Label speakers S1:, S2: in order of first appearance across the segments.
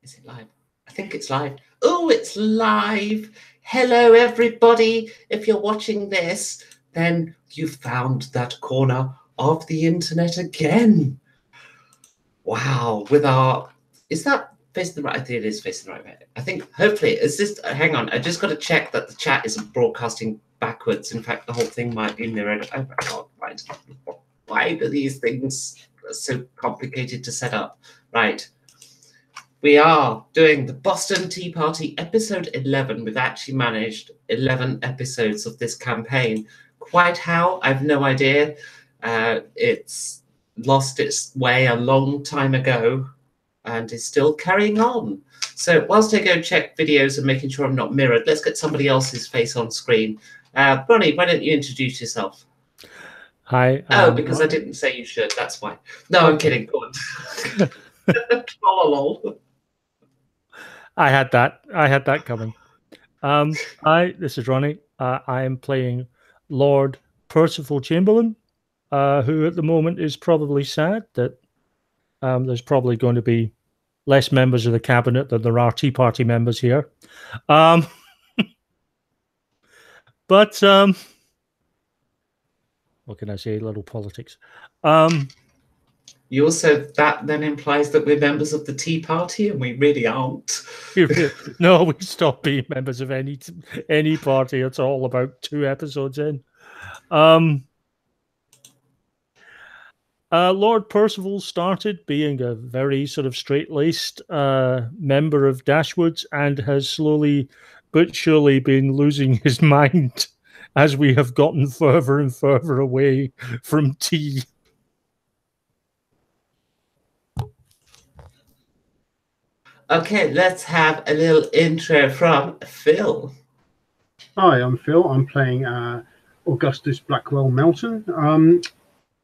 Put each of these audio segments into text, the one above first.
S1: Is it live? I think it's live. Oh, it's live. Hello, everybody. If you're watching this, then you found that corner of the internet again. Wow. Is that facing the right? I think it is facing the right way. I think hopefully it's just, hang on. I just got to check that the chat isn't broadcasting backwards. In fact, the whole thing might be mirrored. Oh my God. Right. Why do these things so complicated to set up? Right. We are doing the Boston Tea Party episode 11. We've actually managed 11 episodes of this campaign. Quite how, I've no idea. It's lost its way a long time ago and is still carrying on. So whilst I go check videos and making sure I'm not mirrored, let's get somebody else's face on screen. Ronnie, why don't you introduce yourself?
S2: Hi.
S1: Oh, because I didn't say you should. That's why. No, I'm kidding. Go on.
S2: I had that coming. Hi, this is Ronnie. I am playing Lord Percival Chamberlain, who at the moment is probably sad that there's probably going to be less members of the cabinet than there are Tea Party members here. But what can I say? A little politics.
S1: You also, that then implies that we're members of the Tea Party, and we really aren't.
S2: No, we stopped being members of any party. It's all about 2 episodes in. Lord Percival started being a very sort of straight-laced member of Dashwoods and has slowly but surely been losing his mind as we have gotten further and further away from tea.
S1: Okay, let's have a little intro from Phil.
S3: Hi, I'm Phil. I'm playing Augustus Blackwell Melton.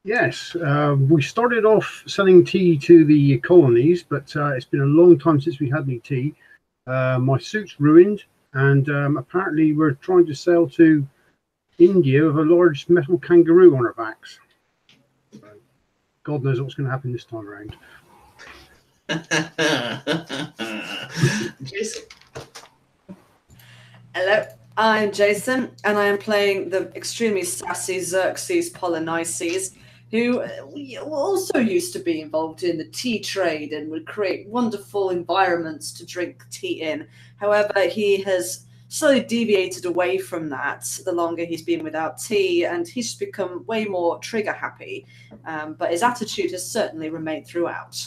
S3: Yes, we started off selling tea to the colonies, but it's been a long time since we had any tea. My suit's ruined, and apparently we're trying to sell to India with a large metal kangaroo on our backs. God knows what's going to happen this time around.
S1: Jason.
S4: Hello, I'm Jason, and I am playing the extremely sassy Xerxes Polynices, who also used to be involved in the tea trade and would create wonderful environments to drink tea in. However, he has slowly deviated away from that the longer he's been without tea, and he's just become way more trigger happy. But his attitude has certainly remained throughout.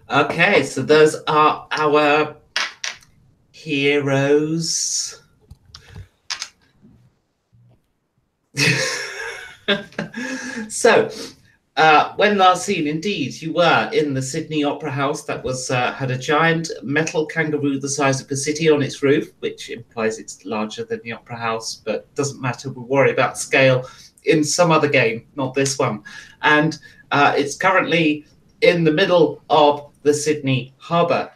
S1: Okay, so those are our heroes. So, when last seen, indeed, you were in the Sydney Opera House that was had a giant metal kangaroo the size of a city on its roof, which implies it's larger than the Opera House, but doesn't matter. We'll worry about scale in some other game, not this one. And it's currently in the middle of the Sydney Harbour.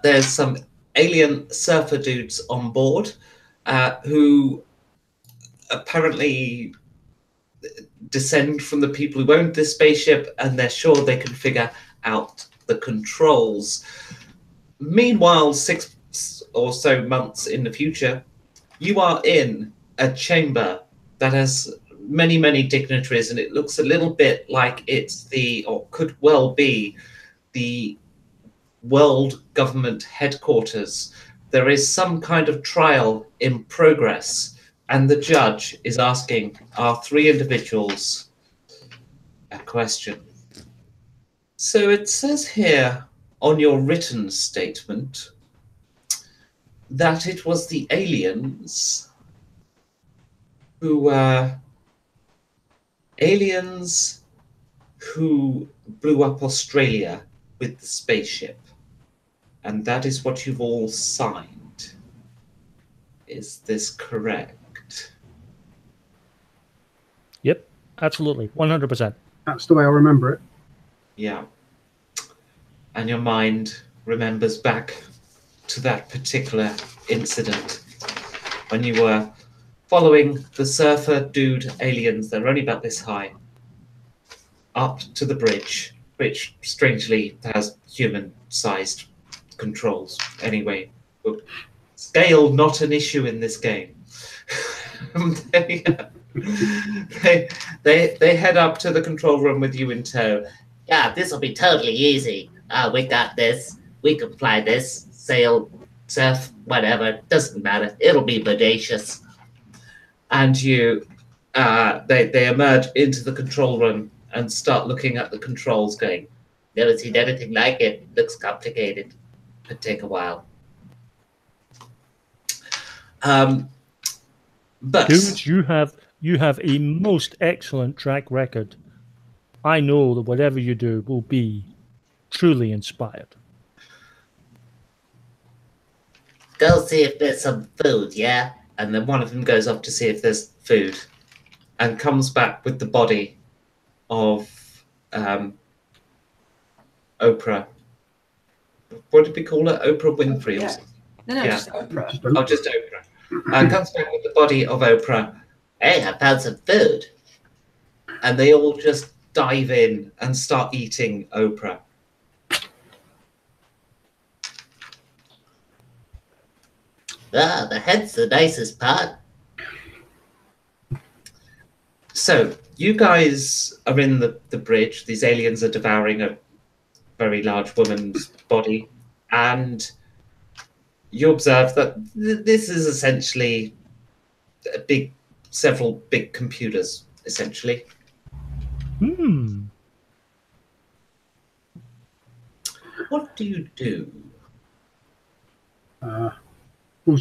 S1: There's some alien surfer dudes on board who apparently descend from the people who owned this spaceship, and they're sure they can figure out the controls. Meanwhile, 6 or so months in the future, you are in a chamber that has many, many dignitaries, and it looks a little bit like it's or could well be, the world government headquarters. There is some kind of trial in progress, and the judge is asking our 3 individuals a question. So it says here on your written statement that it was the aliens who blew up Australia with the spaceship, and that is what you've all signed. Is this correct?
S2: Yep, absolutely, 100%.
S3: That's the way I remember it.
S1: Yeah. And your mind remembers back to that particular incident when you were following the surfer dude aliens, they're only about this high, up to the bridge which strangely has human-sized controls. Anyway, scale not an issue in this game. they, they head up to the control room with you in tow.
S5: Yeah, this will be totally easy. We got this. We can fly this, sail, surf, whatever. Doesn't matter. It'll be bodacious.
S1: And you, they emerge into the control room and start looking at the controls, going,
S5: Never seen anything like it. Looks complicated.
S1: "Could take a while." But
S2: Dudes, you have a most excellent track record. I know that whatever you do will be truly inspired.
S5: Go see if there's some food, yeah?
S1: and then one of them goes off to see if there's food, and comes back with the body of Oprah. What did we call her? Oprah Winfrey.
S4: Yeah.
S1: Or something?
S4: No,
S1: Yeah.
S4: just Oprah.
S1: Oh, just Oprah. Comes back with the body of Oprah,
S5: Hey, I found some food.
S1: and they all just dive in and start eating Oprah.
S5: Ah, the head's the nicest part.
S1: So you guys are in the bridge. These aliens are devouring a very large woman's body, and you observe that this is essentially several big computers, essentially. What do you do?
S3: We'll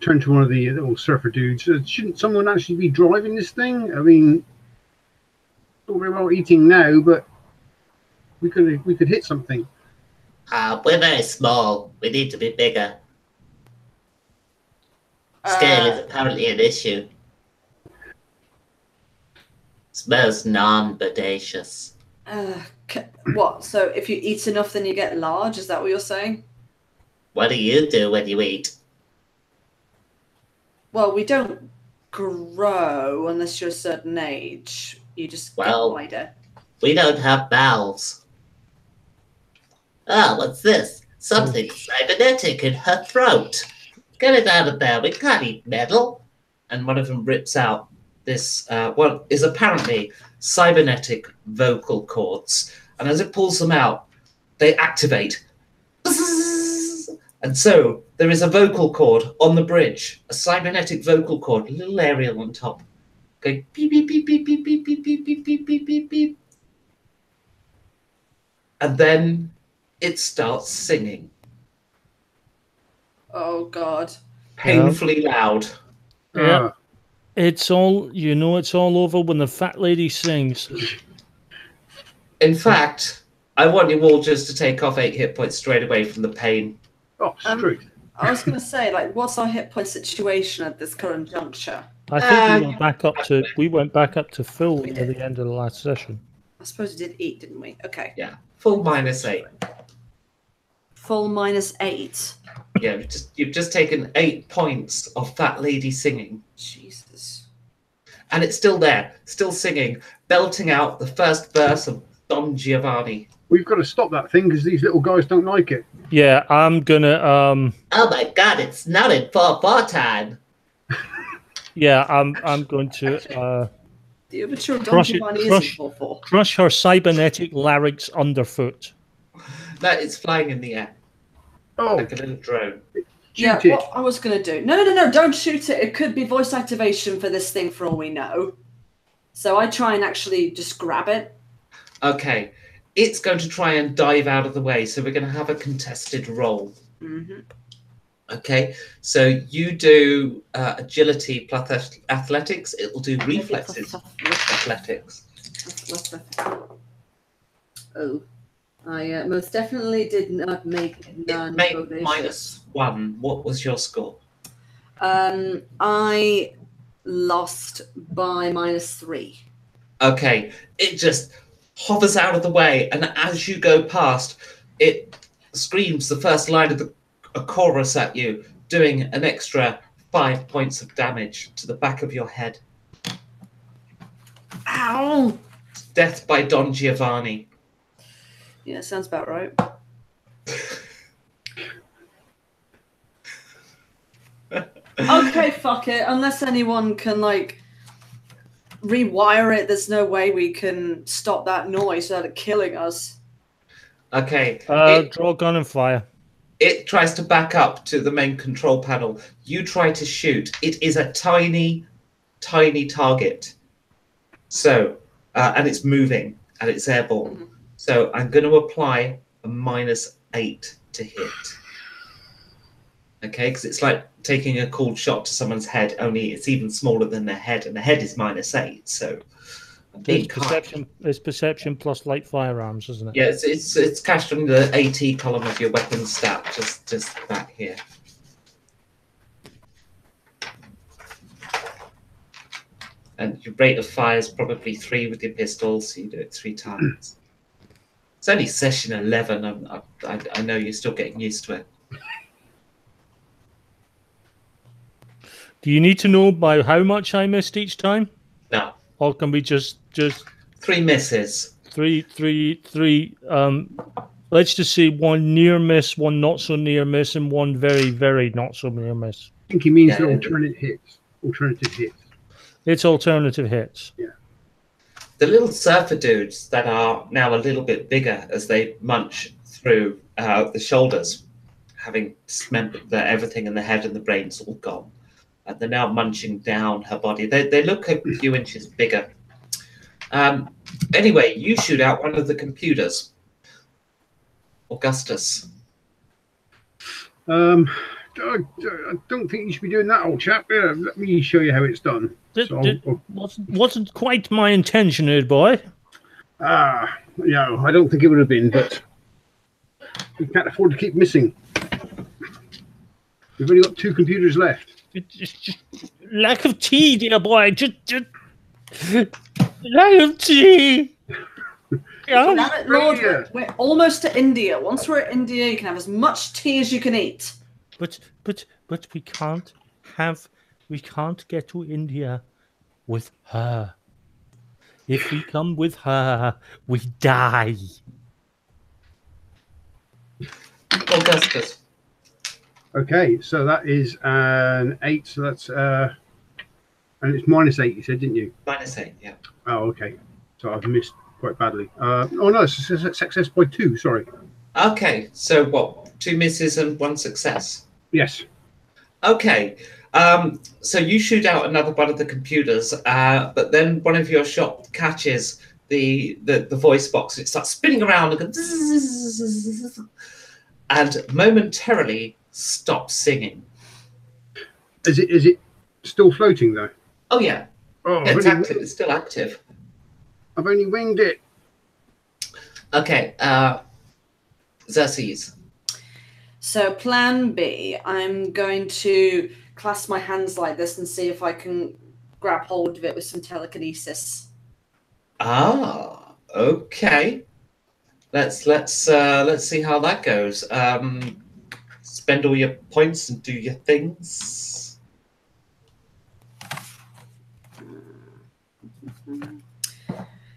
S3: turn to one of the little surfer dudes. Shouldn't someone actually be driving this thing? I mean, not very well eating now, but we could hit something.
S5: We're very small. We need to be bigger. Scale is apparently an issue. Smells non-bodacious.
S4: What? So if you eat enough, then you get large? Is that what you're saying?
S5: What do you do when you eat?
S4: Well, we don't grow unless you're a certain age. You just get
S5: Well-
S4: wider.
S5: We don't have bowels. Ah, what's this? Something cybernetic in her throat. Get it out of there. We can't eat metal.
S1: And one of them rips out this, what is apparently cybernetic vocal cords. And as it pulls them out, they activate. And so there is a vocal cord on the bridge, a cybernetic vocal cord, a little aerial on top, going beep, beep, beep, beep, beep, beep, beep, beep, beep, beep, beep, beep, beep. And then it starts singing,
S4: Oh, God.
S1: painfully loud.
S2: Yeah. It's all, it's all over when the fat lady sings.
S1: In fact, I want you all just to take off 8 hit points straight away from the pain.
S3: Oh, strict.
S4: I was going to say, like, what's our hit point situation at this current juncture?
S2: I think we went back up to full
S4: We
S2: at
S4: did.
S2: the end of the last session.
S4: I suppose we did eat, didn't we? Okay.
S1: Yeah, full -8.
S4: Full -8.
S1: Yeah, you've just taken 8 points of Fat Lady singing.
S4: Jesus.
S1: And it's still there, still singing, belting out the first verse of Don Giovanni.
S3: We've got to stop that thing because these little guys don't like it.
S2: Yeah, I'm gonna
S5: Oh my god, it's not in 4/4 time.
S2: yeah, I'm going to
S4: The overture of Don
S2: Crush it,
S4: Giovanni is
S2: crush-
S4: in 4/4.
S2: crush her cybernetic larynx underfoot.
S1: No, it's flying in the air,
S3: Oh,
S1: like a little drone.
S4: Yeah,
S3: shoot it.
S4: what I was going to do. No, don't shoot it. It could be voice activation for this thing for all we know. So I try and actually just grab it.
S1: Okay, it's going to try and dive out of the way, so we're going to have a contested roll.
S4: Mm-hmm.
S1: Okay, so you do agility plus athletics. It will do reflexes. Athletics.
S4: Oh, I most definitely did not make
S1: It
S4: none.
S1: made
S4: bodacious.
S1: -1. What was your score?
S4: I lost by -3.
S1: Okay, it just hovers out of the way, and as you go past, it screams the first line of a chorus at you, doing an extra 5 points of damage to the back of your head.
S4: Ow!
S1: Death by Don Giovanni.
S4: Yeah, sounds about right. Okay, fuck it. Unless anyone can, like, rewire it, there's no way we can stop that noise without it killing us.
S1: Okay.
S2: Draw a gun and fire.
S1: It tries to back up to the main control panel. You try to shoot. It is a tiny, tiny target. So, and it's moving and it's airborne.
S4: Mhm.
S1: So I'm going to apply a -8 to hit. Okay, because it's like taking a cold shot to someone's head, only it's even smaller than their head, and the head is -8. So I'm being
S2: It's
S1: kind.
S2: perception. It's perception plus light firearms, isn't it?
S1: Yeah, it's cached on the AT column of your weapon stat, just back here. And your rate of fire is probably 3 with your pistol, so you do it 3 times. It's only session 11. I know you're still getting used to it.
S2: Do you need to know by how much I missed each time,
S1: No,
S2: or can we just
S1: 3 misses.
S2: three? Let's just say one near miss, one not so near miss, and one very, very not so near miss.
S3: I think he means
S1: Yeah,
S3: the
S1: yeah.
S3: alternate hits. Alternative hits.
S2: It's alternative hits.
S1: The little surfer dudes that are now a little bit bigger as they munch through the shoulders, having dismembered everything in the head and the brain's all gone. And they're now munching down her body. They look a few inches bigger. Anyway, you shoot out one of the computers. Augustus.
S3: I don't think you should be doing that, old chap. Yeah, let me show you how it's done. So
S2: Wasn't quite my intention, old boy.
S3: Yeah, I don't think it would have been, but we can't afford to keep missing. We've only got 2 computers left.
S2: It's just lack of tea, dear boy. Just lack of tea.
S4: Damn it, Lord, we're almost to India. Once we're at India, you can have as much tea as you can eat.
S2: But we can't get to India with her. If we come with her, we die.
S1: Augustus.
S3: Okay, so that is an 8. So that's and it's -8. You said, didn't you?
S1: -8, yeah.
S3: Oh, okay. So I've missed quite badly. Oh no, it's a success by 2. Sorry.
S1: Okay, so what? 2 misses and 1 success.
S3: Yes.
S1: Okay, so you shoot out another one of the computers, but then one of your shot catches the voice box. It starts spinning around and goes, and momentarily stops singing.
S3: Is it still floating though?
S1: Oh yeah,
S3: Oh,
S1: it's active. It's still active.
S3: I've only winged it.
S1: Okay, Xerxes.
S4: So plan B, I'm going to clasp my hands like this and see if I can grab hold of it with some telekinesis.
S1: Ah, okay. Let's see how that goes. Spend all your points and do your things.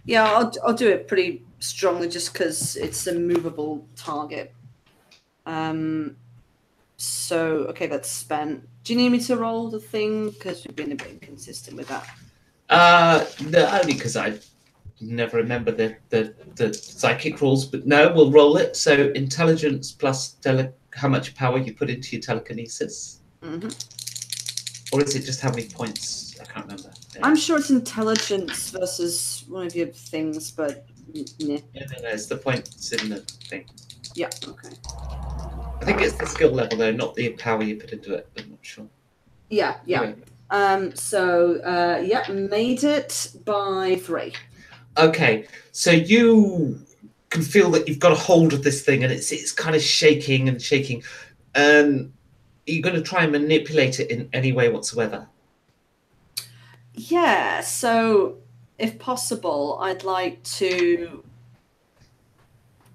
S4: Yeah, I'll do it pretty strongly just because it's a movable target. So, okay, that's spent. Do you need me to roll the thing? Because we've been a bit inconsistent with that.
S1: No, only because I never remember the psychic rules, but no, we'll roll it. So intelligence plus how much power you put into your telekinesis.
S4: Mm-hmm.
S1: Or is it just how many points? I can't remember.
S4: I'm sure it's intelligence versus one of your things, but yeah.
S1: No, it's the points in the thing.
S4: Yeah, okay.
S1: I think it's the skill level though, not the power you put into it. I'm not sure.
S4: Yeah.
S1: Anyway.
S4: Made it by 3.
S1: Okay, so you can feel that you've got a hold of this thing and it's kind of shaking and shaking. Are you going to try and manipulate it in any way whatsoever?
S4: Yeah, so if possible, I'd like to...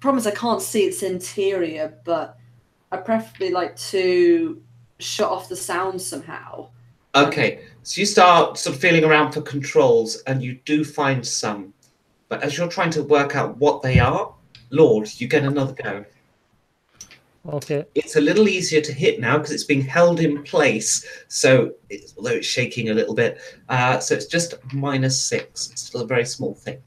S4: Problem is I can't see its interior, but I'd preferably like to shut off the sound somehow.
S1: Okay, so you start sort of feeling around for controls and you do find some. But as you're trying to work out what they are, Lord, you get another go.
S2: Okay.
S1: It's a little easier to hit now because it's being held in place. So, although it's shaking a little bit, so it's just -6. It's still a very small thing.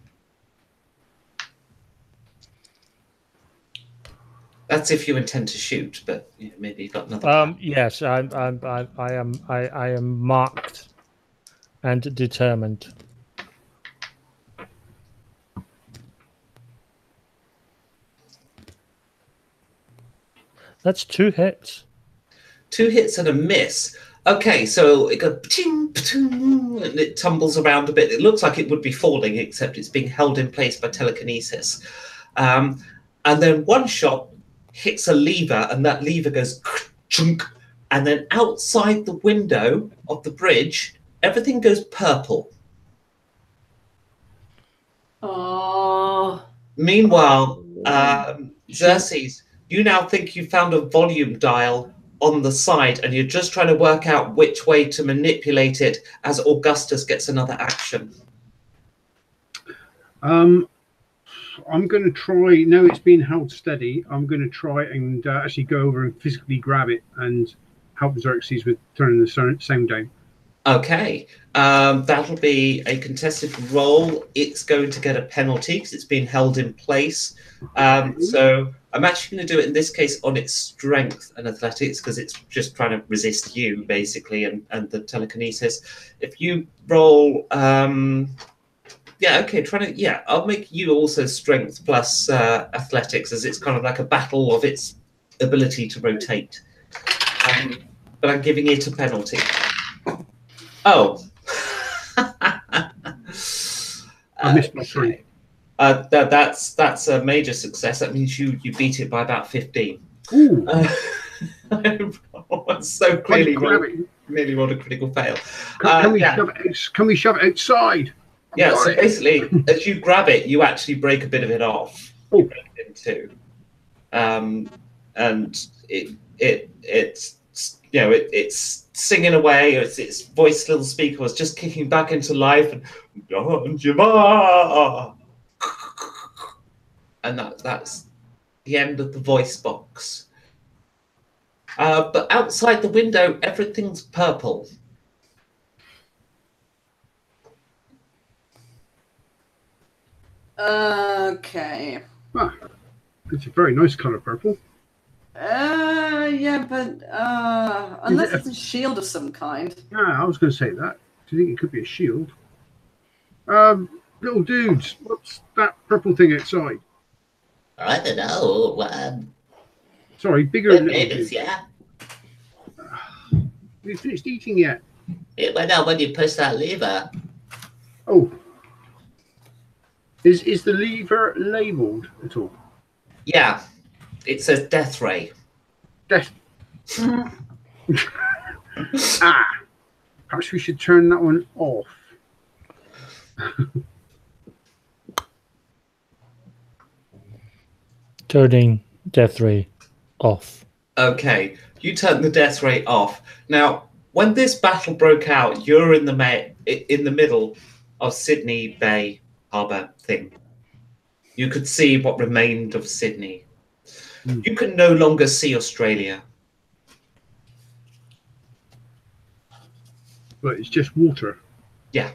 S1: That's if you intend to shoot, but maybe you've got another plan.
S2: Yes, I am marked and determined. That's 2 hits.
S1: 2 hits and a miss. Okay, so it goes pting, pting, and it tumbles around a bit. It looks like it would be falling, except it's being held in place by telekinesis. And then one shot hits a lever, and that lever goes chunk, and then outside the window of the bridge, everything goes purple.
S4: Oh.
S1: Meanwhile, Xerxes, you now think you found a volume dial on the side, and you're just trying to work out which way to manipulate it as Augustus gets another action.
S3: I'm going to try, now it's being held steady, I'm going to try and actually go over and physically grab it and help Xerxes with turning the same down.
S1: Okay, that'll be a contested roll. It's going to get a penalty because it's being held in place. So I'm actually going to do it in this case on its strength and athletics because it's just trying to resist you, basically, and the telekinesis. If you roll... yeah, okay, I'll make you also strength plus athletics, as it's kind of like a battle of its ability to rotate. But I'm giving it a penalty. Oh.
S3: I missed my 3.
S1: That's a major success. That means you beat it by about 15.
S3: Ooh.
S1: So clearly really rolled a critical fail.
S3: Can we shove it outside?
S1: Yeah, so basically, as you grab it, you actually break a bit of it off.
S3: Oh.
S1: You break it in 2. And it's singing away. Its voice little speaker was just kicking back into life, and that's the end of the voice box. But outside the window, everything's purple.
S4: Okay.
S3: Ah, it's a very nice colour, purple.
S4: Yeah, but unless it's a shield of some kind.
S3: Yeah, I was going to say that. Do you think it could be a shield? Little dudes, what's that purple thing outside?
S5: I don't know.
S3: Sorry, bigger
S5: But
S3: little
S5: neighbours,
S3: dudes.
S5: yeah.
S3: Have you finished eating yet?
S5: It went out when you push that lever.
S3: Oh. Is the lever labelled at all?
S1: Yeah, it says death ray.
S3: Death. Perhaps we should turn that one off.
S2: Turning death ray off.
S1: Okay, you turn the death ray off. Now, when this battle broke out, you're in the middle of Sydney Bay Harbour thing. You could see what remained of Sydney. You can no longer see Australia.
S3: But it's just water.
S1: Yeah.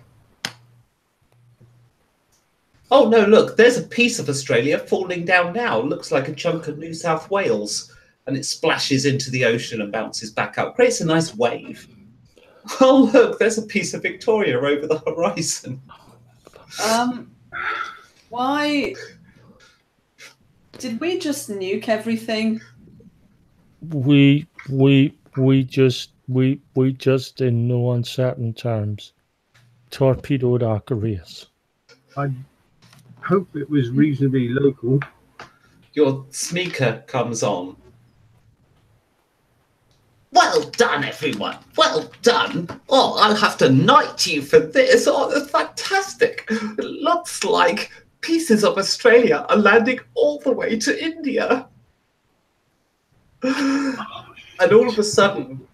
S1: Oh, no, look, there's a piece of Australia falling down now. Looks like a chunk of New South Wales. And it splashes into the ocean and bounces back up. Creates a nice wave. Oh, look, there's a piece of Victoria over the horizon.
S4: Why did we just nuke everything?
S2: We just in no uncertain terms torpedoed our careers.
S3: I hope it was reasonably local.
S1: Your sneaker comes on.
S5: Well done, everyone. Well done. Oh, I'll have to knight you for this.
S1: Oh, that's fantastic. It looks like pieces of Australia are landing all the way to India. And all of a sudden,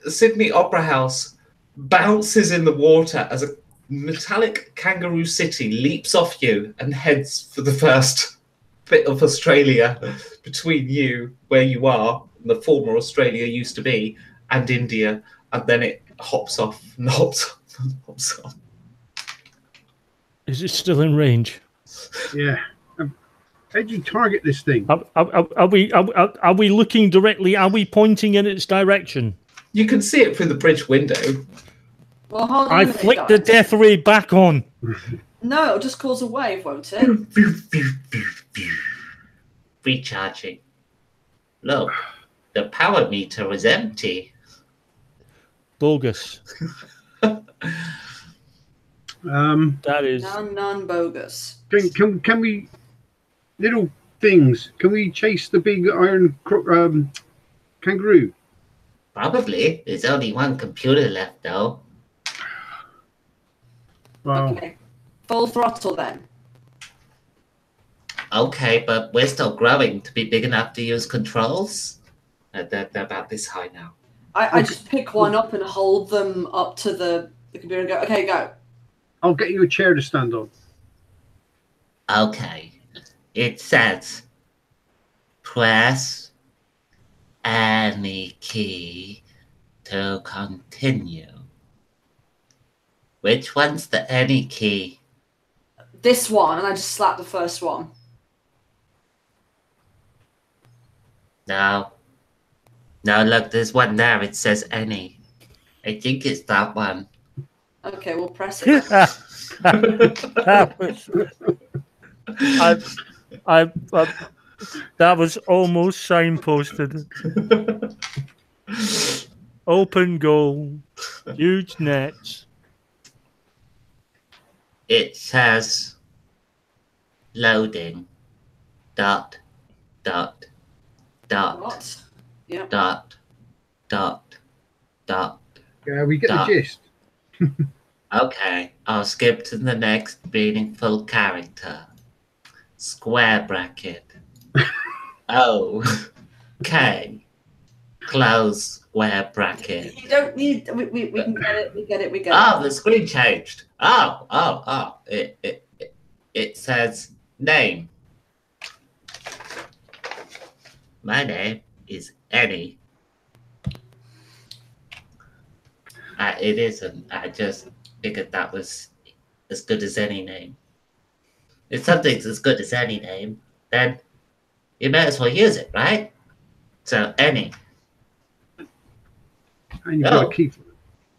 S1: the Sydney Opera House bounces in the water as a metallic Kangaroo City leaps off you and heads for the first bit of Australia between you, where you are, the former Australia used to be, and India, and then it hops off and hops off and hops off.
S2: Is it still in range?
S3: Yeah. How do you target this thing?
S2: Are we looking directly? Are we pointing in its direction?
S1: You can see it through the bridge window.
S4: Well, hold on a
S2: I
S4: minute,
S2: flick the
S4: guys.
S2: death ray back on.
S4: No, it'll just cause a wave, won't it?
S5: Recharging. Look, the power meter is empty.
S2: Bogus. That is.
S4: None bogus.
S3: Can we, little things, can we chase the big iron kangaroo?
S5: Probably. There's only one computer left, though.
S3: Well,
S4: Okay. Full throttle then.
S5: Okay, but we're still growing to be big enough to use controls.
S1: They're about this high now.
S4: I just pick one up and hold them up to the computer and go, okay, go.
S3: I'll get you a chair to stand on.
S5: Okay. It says press any key to continue. Which one's the any key?
S4: This one, and I just slap the first one.
S5: No. No, look, there's one there. It says any. I think it's that one.
S4: Okay, we'll press it.
S2: That was almost signposted. Open goal, huge nets.
S5: It says loading. Dot. Dot. Dot.
S4: What? Yeah.
S5: Dot. Dot. Dot.
S3: Yeah, we get
S5: Duh.
S3: the gist.
S5: Okay, I'll skip to the next meaningful character. Square bracket. O. K. Close square bracket.
S4: You don't need. We can get it. We get it. We get
S5: Oh,
S4: it.
S5: the screen changed. Oh. It says name. My name is Annie. It isn't. I just figured that was as good as any name. If something's as good as any name, then you may as well use it, right? So, Annie.
S3: And you've got
S5: Oh.
S3: to keep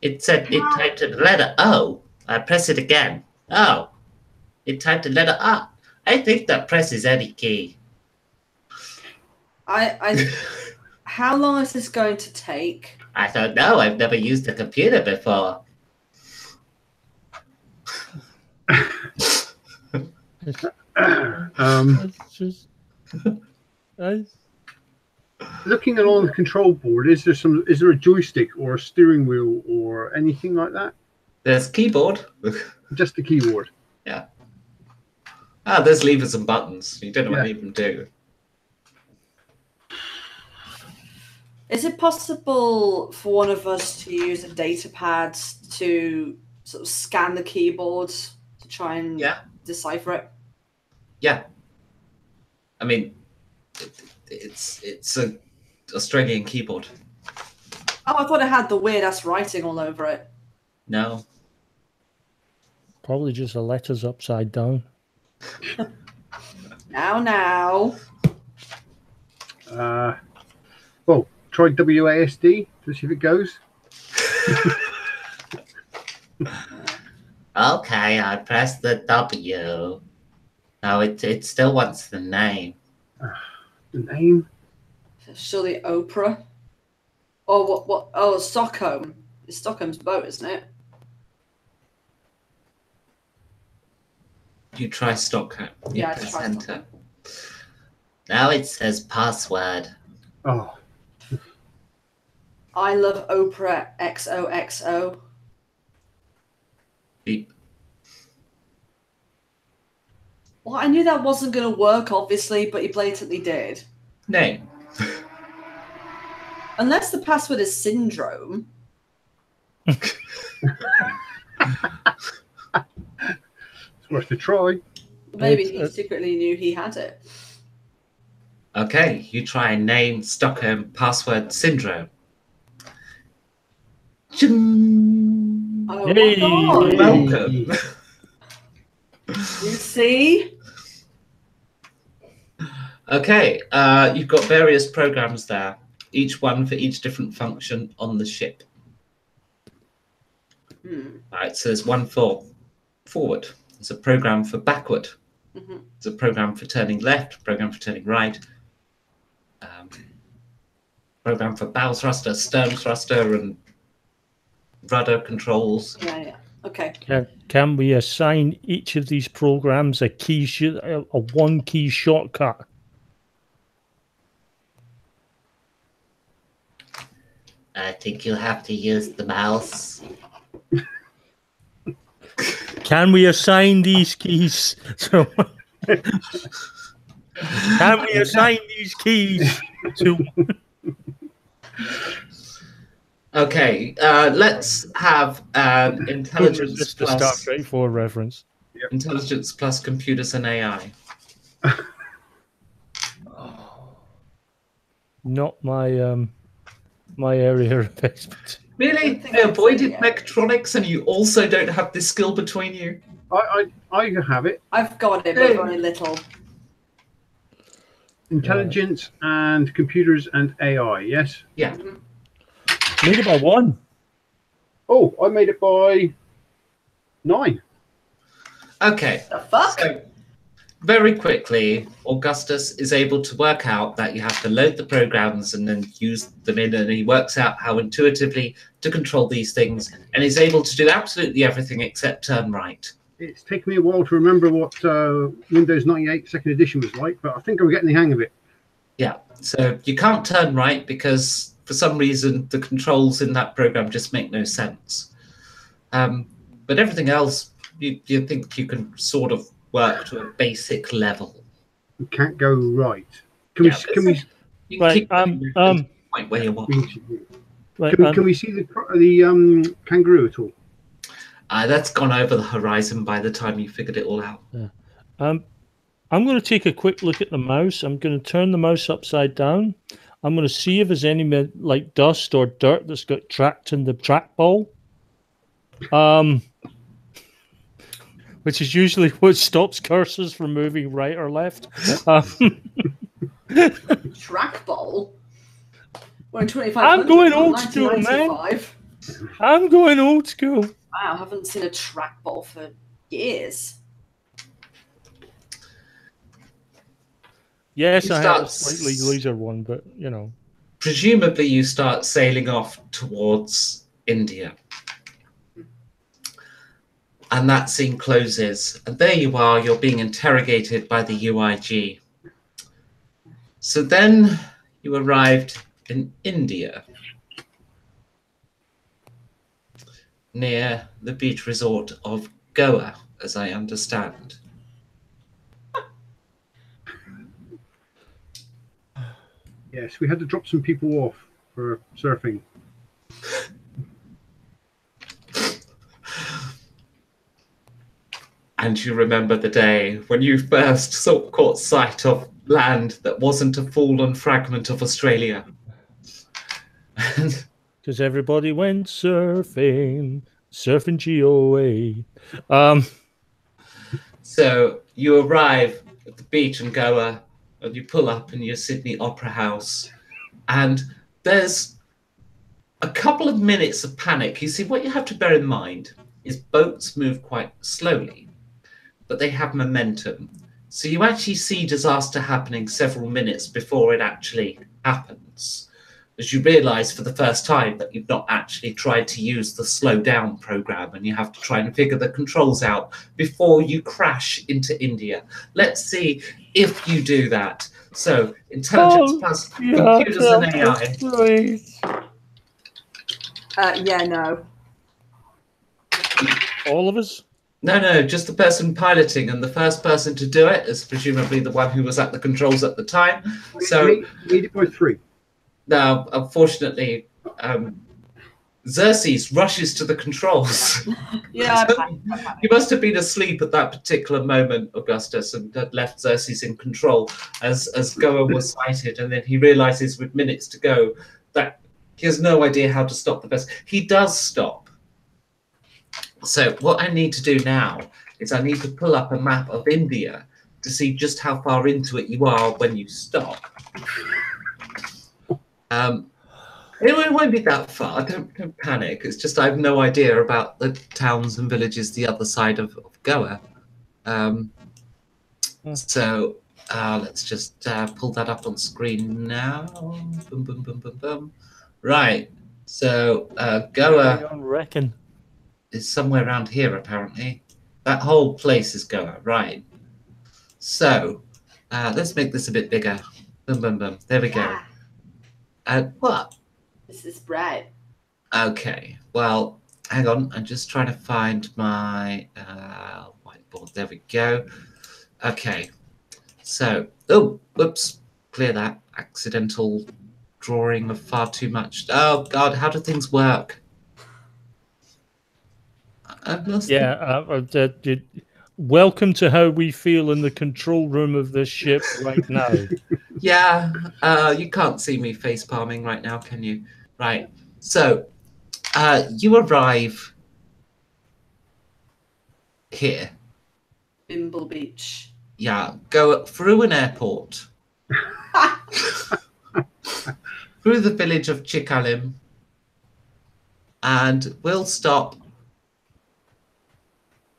S5: It said it typed the letter O. I press it again. Oh. It typed the letter R. I think that presses any key.
S4: How long is this going to take?
S5: I don't know. I've never used a computer before.
S2: It's just.
S3: Looking along the control board, is there a joystick or a steering wheel or anything like that?
S1: There's keyboard.
S3: Just the keyboard.
S1: There's levers and buttons. You don't know what
S3: Yeah.
S1: any of them do.
S4: Is it possible for one of us to use a data pad to sort of scan the keyboard to try and
S1: Yeah.
S4: decipher it?
S1: Yeah. I mean, it's a Australian keyboard.
S4: Oh, I thought it had the weird ass writing all over it.
S1: No.
S2: Probably just the letters upside down.
S4: Now.
S3: Well, try WASD to see if it goes.
S5: Okay, I pressed the W. No, it still wants the name.
S3: The name?
S4: Surely Oprah. Or what? Oh, Stockholm. It's Stockholm's boat, isn't it?
S1: You try Stockholm. You
S4: Yeah, I
S1: press
S4: tried
S1: enter.
S4: Stockholm.
S5: Now it says password.
S3: Oh,
S4: I love Oprah XOXO.
S1: Beep.
S4: Well, I knew that wasn't going to work, obviously, but he blatantly did.
S1: Name.
S4: Unless the password is syndrome.
S3: it's worth a try.
S4: Maybe he
S2: It's-
S4: secretly knew he had it.
S1: Okay, you try name Stockholm password syndrome. Ching.
S4: Oh
S2: Yay.
S4: my god!
S1: Welcome.
S4: You see?
S1: Okay, you've got various programs there, each one for each different function on the ship. Right, so there's one for forward, there's a program for backward, there's a program for turning left, program for turning right, program for bow thruster, stern thruster, and rudder controls.
S4: Yeah. Okay.
S2: Can we assign each of these programs a one key shortcut?
S5: I think you'll have to use the mouse.
S2: Can we assign these keys? So, can we assign these keys to?
S1: Okay, let's have intelligence
S2: Just the Star
S1: plus
S2: Trek 4 reference.
S1: intelligence plus computers and AI.
S2: Not my my area of expertise.
S1: Really?
S4: think
S1: I
S4: it's
S1: avoided
S4: AI.
S1: mechatronics, and you also don't have this skill between you?
S3: I have it.
S4: I've got it, but very little.
S3: Intelligence and computers and AI. Yes.
S1: Yeah.
S2: Made it by one.
S3: Oh, I made it by 9.
S1: Okay.
S4: The fuck?
S1: So, very quickly, Augustus is able to work out that you have to load the programs and then use them in, and he works out how intuitively to control these things, and he's able to do absolutely everything except turn right.
S3: It's taken me a while to remember what Windows 98 second edition was like, but I think I'm getting the hang of it.
S1: Yeah, so you can't turn right because for some reason the controls in that program just make no sense. But everything else, you think you can sort of work to a basic level.
S3: You can't go right. Can we?
S1: You
S2: Right,
S1: keep going to the point where you want.
S2: Right,
S3: Can we see the kangaroo at all?
S1: That's gone over the horizon by the time you figured it all out.
S2: I'm going to take a quick look at the mouse. I'm going to turn the mouse upside down. I'm going to see if there's any like dust or dirt that's got tracked in the trackball. Which is usually what stops cursors from moving right or left.
S4: Trackball? We're in 2500.
S2: I'm going old school, man.
S4: 1995.
S2: I'm going old school.
S4: Wow, I haven't seen a trackball for years.
S2: Yes,
S1: You
S2: I have a
S1: start
S2: slightly laser one, but you know.
S1: Presumably you start sailing off towards India. And that scene closes, and there you are, you're being interrogated by the UIG. So then you arrived in India, near the beach resort of Goa, as I understand.
S3: Yes, we had to drop some people off for surfing.
S1: And you remember the day when you first caught sight of land that wasn't a fallen fragment of Australia.
S2: Because everybody went surfing GOA.
S1: So you arrive at the beach in Goa, and you pull up in your Sydney Opera House, and there's a couple of minutes of panic. You see, what you have to bear in mind is boats move quite slowly, but they have momentum. So you actually see disaster happening several minutes before it actually happens, as you realize for the first time that you've not actually tried to use the slow down program, and you have to try and figure the controls out before you crash into India. Let's see if you do that. So intelligence plus computers and AI.
S2: Please.
S4: Yeah, no.
S2: All of us?
S1: No, just the person piloting, and the first person to do it is presumably the one who was at the controls at the time. So
S3: Made it by 3.
S1: now, unfortunately, Xerxes rushes to the controls.
S4: Yeah,
S1: You must have been asleep at that particular moment, Augustus, and had left Xerxes in control as Goa was sighted, and then he realizes with minutes to go that he has no idea how to stop the vessel. He does stop. So what I need to do now is I need to pull up a map of India to see just how far into it you are when you stop. It won't be that far. Don't panic. It's just I have no idea about the towns and villages the other side of Goa. So let's just pull that up on screen now. Boom, boom, boom, boom, boom. Right. So Goa
S2: reckon
S1: is somewhere around here, apparently. That whole place is Goa, right? So let's make this a bit bigger. Boom, boom, boom. There we go. What?
S4: this is bright.
S1: Okay, well, hang on. I'm just trying to find my whiteboard. There we go. Okay, so, oh, whoops, clear that. Accidental drawing of far too much. Oh, God, how do things work? I've lost
S2: welcome to how we feel in the control room of this ship right now.
S1: Yeah, you can't see me face palming right now, can you? Right, so you arrive here.
S4: Bimble Beach.
S1: Yeah, go through an airport, through the village of Chikalim, and we'll stop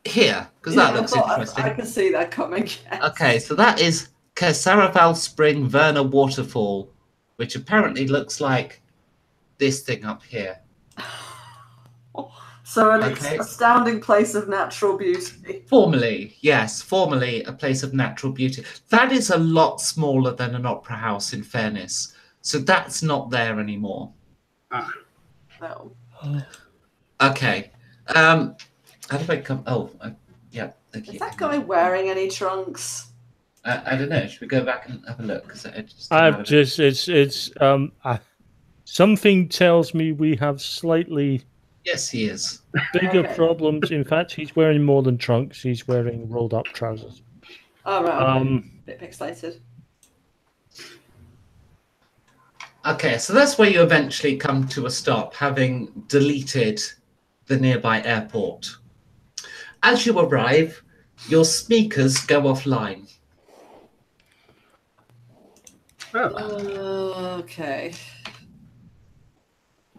S1: here, because that looks interesting.
S4: I can see that coming. Yes.
S1: Okay, so that is Kesaraval Spring Verna Waterfall, which apparently looks like this thing up here.
S4: So an astounding place of natural beauty.
S1: Formerly, yes, formerly a place of natural beauty. That is a lot smaller than an opera house, in fairness. So that's not there anymore.
S4: No.
S1: Okay. How do I come? Oh, yeah. Thank you.
S4: Is that guy wearing any trunks?
S1: I don't know. Should we go back and have a look? Because
S2: something tells me we have slightly.
S1: Yes, he is.
S2: Bigger problems. In fact, he's wearing more than trunks. He's wearing rolled up trousers.
S4: Oh, right. A bit pixelated.
S1: Okay, so that's where you eventually come to a stop, having deleted the nearby airport. As you arrive, your speakers go offline.
S4: Okay.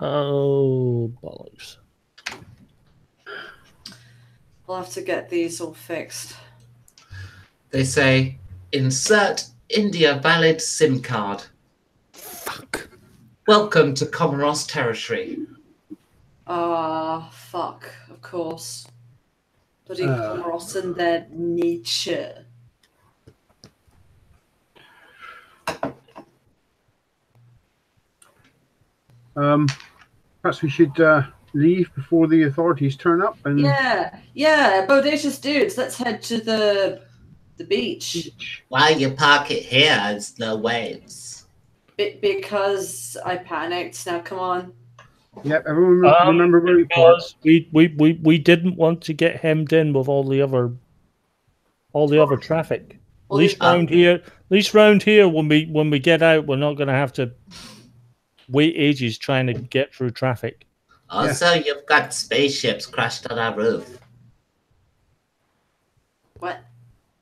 S2: Oh, bollocks.
S4: We'll have to get these all fixed.
S1: They say, insert India valid SIM card.
S2: Fuck.
S1: Welcome to Comoros territory.
S4: Fuck, of course. Bloody Comoros and their nature.
S3: Perhaps we should leave before the authorities turn up. And
S4: yeah, bodacious dudes. Let's head to the beach.
S5: Why you park it here? There's no waves.
S4: Because I panicked. Now come on.
S3: Yep, everyone remember where
S2: because we didn't want to get hemmed in with all the other traffic. At least round here, when we get out, we're not going to have to wait ages trying to get through traffic.
S5: Also, you've got spaceships crashed on our roof.
S4: What?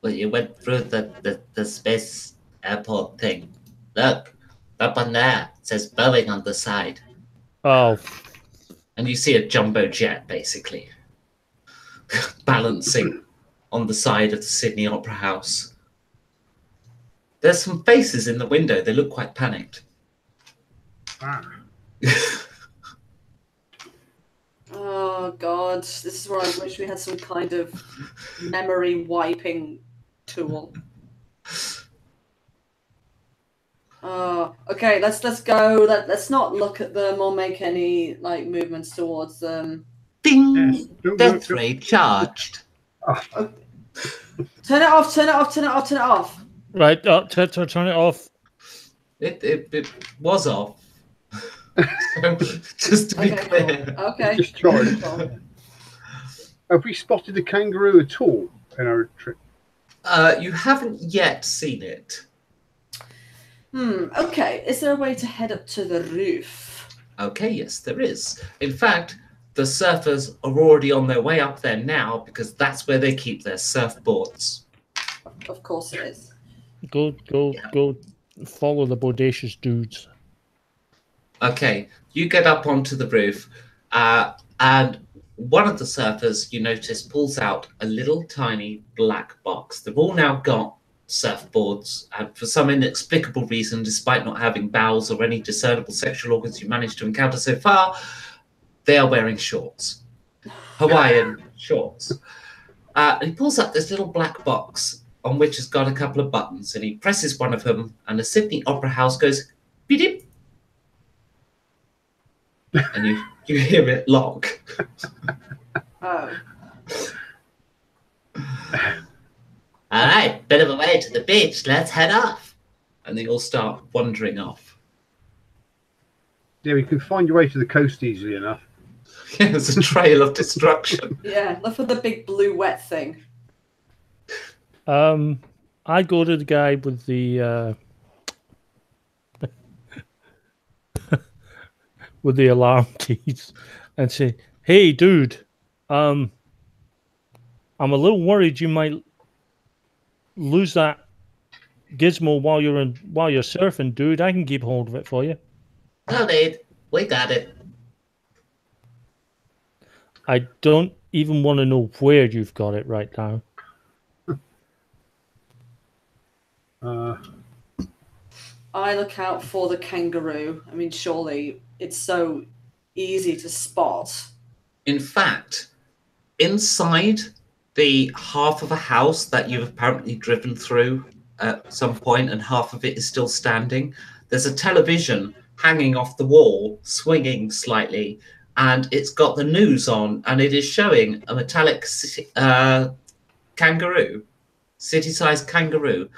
S5: Well, you went through the space airport thing. Look, up on there, it says Boeing on the side.
S2: Oh.
S1: And you see a jumbo jet, basically, balancing on the side of the Sydney Opera House. There's some faces in the window. They look quite panicked.
S4: Oh, God. This is where I wish we had some kind of memory wiping tool. Okay, let's go. Let's not look at them or make any movements towards them.
S1: Ding! Yes. Death ray charged.
S4: Oh. Turn it off! Turn it off! Turn it off! Turn it off!
S2: Right, turn it off.
S1: It was off. So, just to be
S4: Okay,
S1: clear.
S4: cool. Okay.
S3: Just try.
S4: Cool.
S3: Have we spotted the kangaroo at all in our trip?
S1: You haven't yet seen it.
S4: Okay. Is there a way to head up to the roof?
S1: Okay, yes, there is. In fact, the surfers are already on their way up there now because that's where they keep their surfboards.
S4: Of course it is.
S2: Go follow the bodacious dudes.
S1: Okay, you get up onto the roof, and one of the surfers, you notice, pulls out a little tiny black box. They've all now got surfboards, and for some inexplicable reason, despite not having bowels or any discernible sexual organs you managed to encounter so far, they are wearing shorts. Hawaiian shorts. And he pulls up this little black box on which has got a couple of buttons, and he presses one of them, and the Sydney Opera House goes, beep, and you hear it lock.
S4: Oh.
S5: All right, bit of a way to the beach. Let's head off.
S1: And they all start wandering off.
S3: Yeah, we can find your way to the coast easily enough.
S1: Yeah, there's a trail of destruction.
S4: Yeah. Look for the big blue wet thing.
S2: I go to the guy with the with the alarm keys and say, "Hey, dude, I'm a little worried you might lose that gizmo while you're surfing, dude. I can keep hold of it for you."
S5: No need. We got it.
S2: I don't even want to know where you've got it right now.
S4: I look out for the kangaroo. I mean, surely it's so easy to spot.
S1: In fact, inside the half of a house that you've apparently driven through at some point, and half of it is still standing, there's a television hanging off the wall, swinging slightly, and it's got the news on, and it is showing a metallic kangaroo, city-sized kangaroo,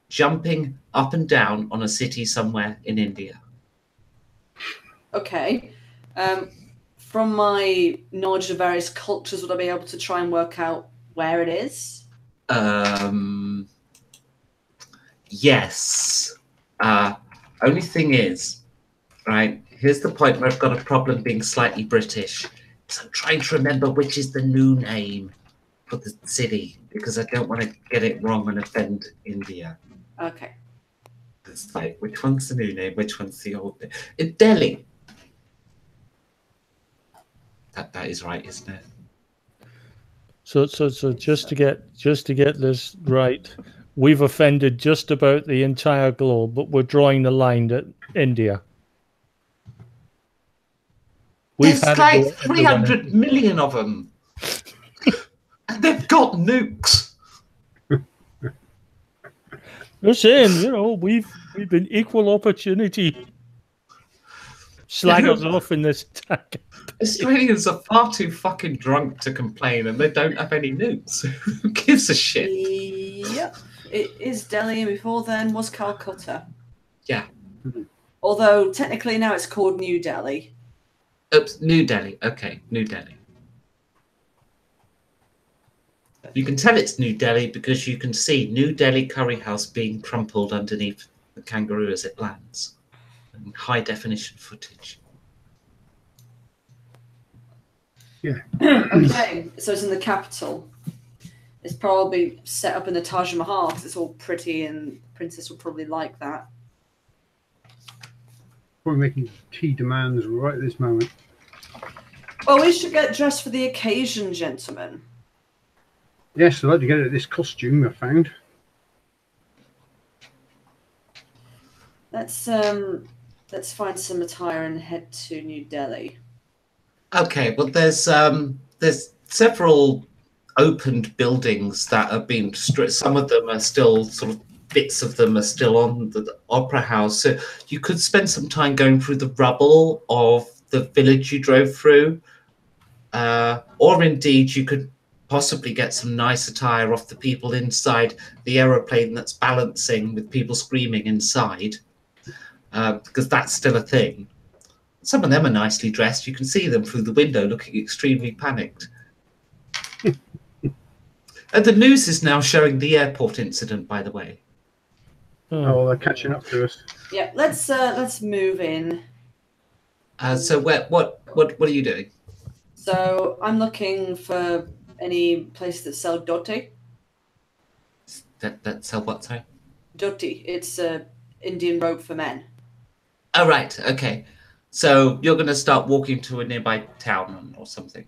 S1: jumping up and down on a city somewhere in India.
S4: Okay. From my knowledge of various cultures, would I be able to try and work out where it is?
S1: Yes. Only thing is, right, here's the point where I've got a problem being slightly British. So I'm trying to remember which is the new name for the city, because I don't want to get it wrong and offend India.
S4: Okay.
S1: It's like, which one's the new name? Which one's the old name? In Delhi. That is right, isn't it?
S2: So just to get this right, we've offended just about the entire globe, but we're drawing the line at India.
S1: There's
S2: had
S1: like 300 million of them. And they've got nukes.
S2: You're saying, we've been equal opportunity slaggers off in this attack.
S1: Australians are far too fucking drunk to complain, and they don't have any nukes. Who gives a shit?
S4: Yep. It is Delhi, and before then was Calcutta.
S1: Yeah.
S4: Although technically now it's called New Delhi.
S1: Oops, New Delhi. Okay, New Delhi. You can tell it's New Delhi because you can see New Delhi Curry House being crumpled underneath the kangaroo as it lands. In high definition footage.
S3: Yeah.
S4: Okay, so it's in the capital. It's probably set up in the Taj Mahal because it's all pretty, and the princess will probably like that.
S3: Probably making tea demands right at this moment.
S4: Well, we should get dressed for the occasion, gentlemen.
S3: Yes, I'd like to get at this costume I found.
S4: Let's find some attire and head to New Delhi.
S1: Okay, well, there's several opened buildings that have been destroyed. Some of them are still bits of them are still on the opera house. So you could spend some time going through the rubble of the village you drove through, or indeed you could possibly get some nice attire off the people inside the aeroplane that's balancing with people screaming inside, because that's still a thing. Some of them are nicely dressed. You can see them through the window looking extremely panicked. And the news is now showing the airport incident, by the way.
S3: Oh, they're catching up to us.
S4: Yeah, let's move in.
S1: So what are you doing?
S4: So I'm looking for any place that sell doti.
S1: That sell what, sorry?
S4: Doti. It's a Indian robe for men.
S1: Oh, right. Okay. So you're going to start walking to a nearby town or something?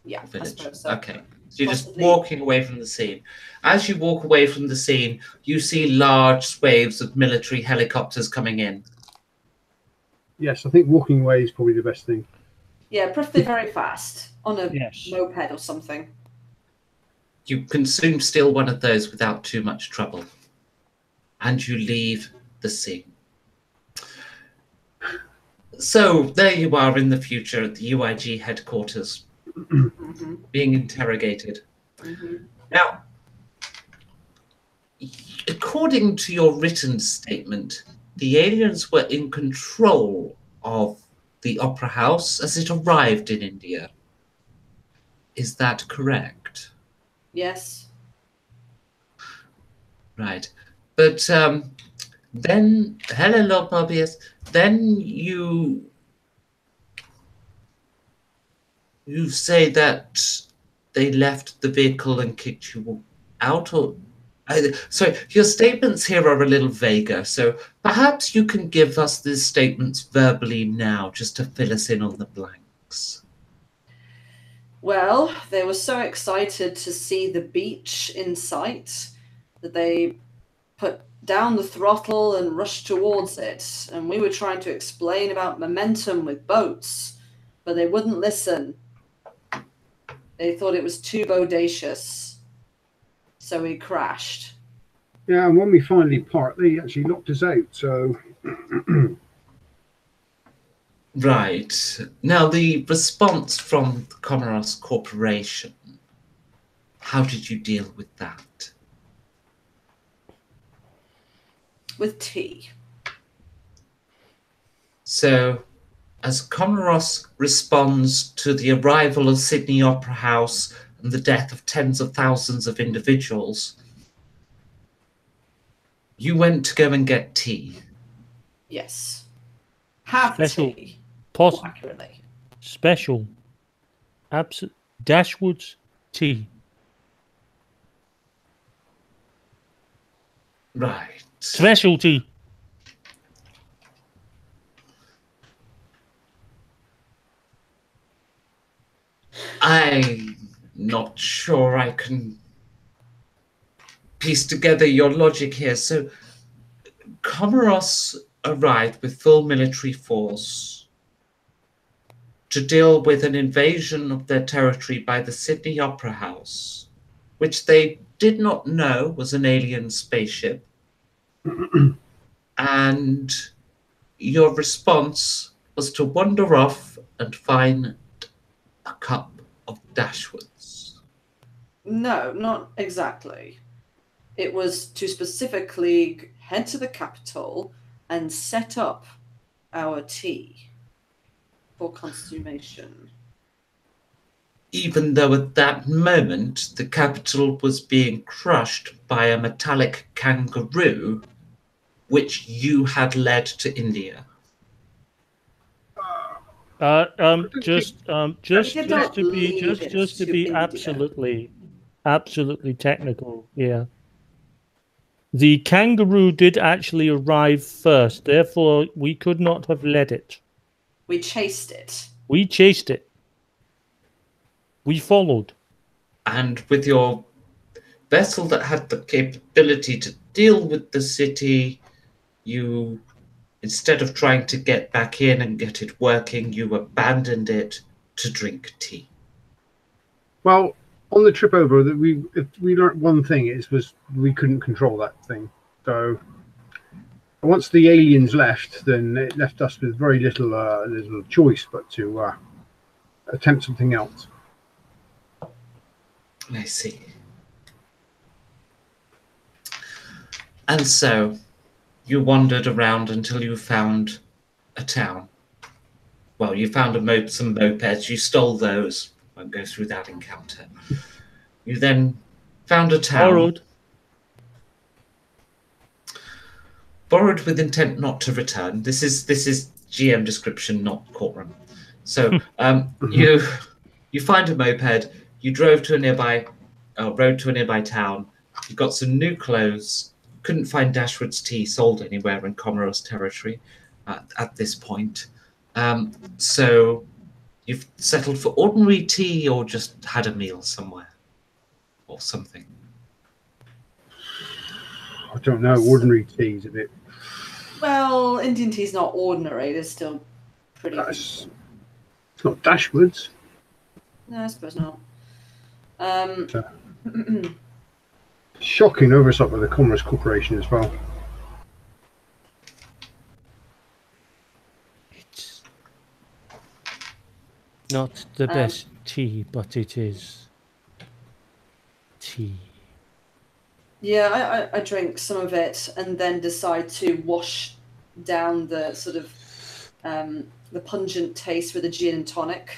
S4: Yeah,
S1: Or village?
S4: I suppose so.
S1: Okay. So you're just
S4: Possibly.
S1: walking away from the scene. As you walk away from the scene, you see large waves of military helicopters coming in.
S3: Yes, I think walking away is probably the best thing.
S4: Yeah, preferably very fast on a
S2: Yes.
S4: moped or something.
S1: You can soon steal one of those without too much trouble. And you leave the scene. So there you are in the future at the UIG headquarters,
S4: Mm-hmm.
S1: being interrogated.
S4: Mm-hmm.
S1: Now, according to your written statement, the aliens were in control of the opera house as it arrived in India. Is that correct?
S4: Yes.
S1: Right. But then, hello, Mobius, then you say that they left the vehicle and kicked you out, or sorry, your statements here are a little vaguer, so perhaps you can give us these statements verbally now, just to fill us in on the blanks.
S4: Well, they were so excited to see the beach in sight that they put down the throttle and rushed towards it. And we were trying to explain about momentum with boats, but they wouldn't listen. They thought it was too bodacious, so we crashed.
S3: Yeah, and when we finally parked, they actually locked us out. So,
S1: Right. Now, the response from the Comoros Corporation, how did you deal with that?
S4: With tea.
S1: So, as Comoros responds to the arrival of Sydney Opera House and the death of tens of thousands of individuals, you went to go and get tea.
S4: Yes. Have
S2: Special.
S4: tea.
S2: Pos-
S4: More accurately.
S2: special. Dashwood's tea.
S1: Right.
S2: Specialty.
S1: I'm not sure I can piece together your logic here. So, Comoros arrived with full military force to deal with an invasion of their territory by the Sydney Opera House, which they did not know was an alien spaceship. And your response was to wander off and find a cup of Dashwoods.
S4: No, not exactly. It was to specifically head to the capital and set up our tea for consummation.
S1: Even though at that moment the capital was being crushed by a metallic kangaroo, which you had led to India.
S2: Just
S4: did not
S2: to be
S4: lead it
S2: just to
S4: to
S2: be
S4: India.
S2: absolutely technical here. The kangaroo did actually arrive first, therefore we could not have led it.
S4: We chased it.
S2: We chased it. We followed.
S1: And with your vessel that had the capability to deal with the city, you, instead of trying to get back in and get it working, you abandoned it to drink tea.
S3: well, on the trip over, that if we learnt one thing, it was we couldn't control that thing. So once the aliens left, then it left us with very little choice but to attempt something else.
S1: I see. And so you wandered around until you found a town.
S5: well, you found some mopeds. You stole those. Won't go through that encounter. You then found a town. Borrowed with intent not to return. This is GM description, not courtroom. So you find a moped. You drove to a nearby road to a nearby town. You got some new clothes. Couldn't find Dashwood's tea sold anywhere in Comoros territory at this point. So you've settled for ordinary tea or just had a meal somewhere or something.
S3: I don't know. Ordinary tea's a bit.
S4: Well, Indian tea's not ordinary. It's still pretty.
S3: It's not Dashwood's.
S4: No, I suppose not.
S3: Shocking oversight by the Commerce Corporation as well.
S2: It's not the best tea, but it is tea.
S4: Yeah, I drink some of it and then decide to wash down the sort of the pungent taste with a gin and tonic.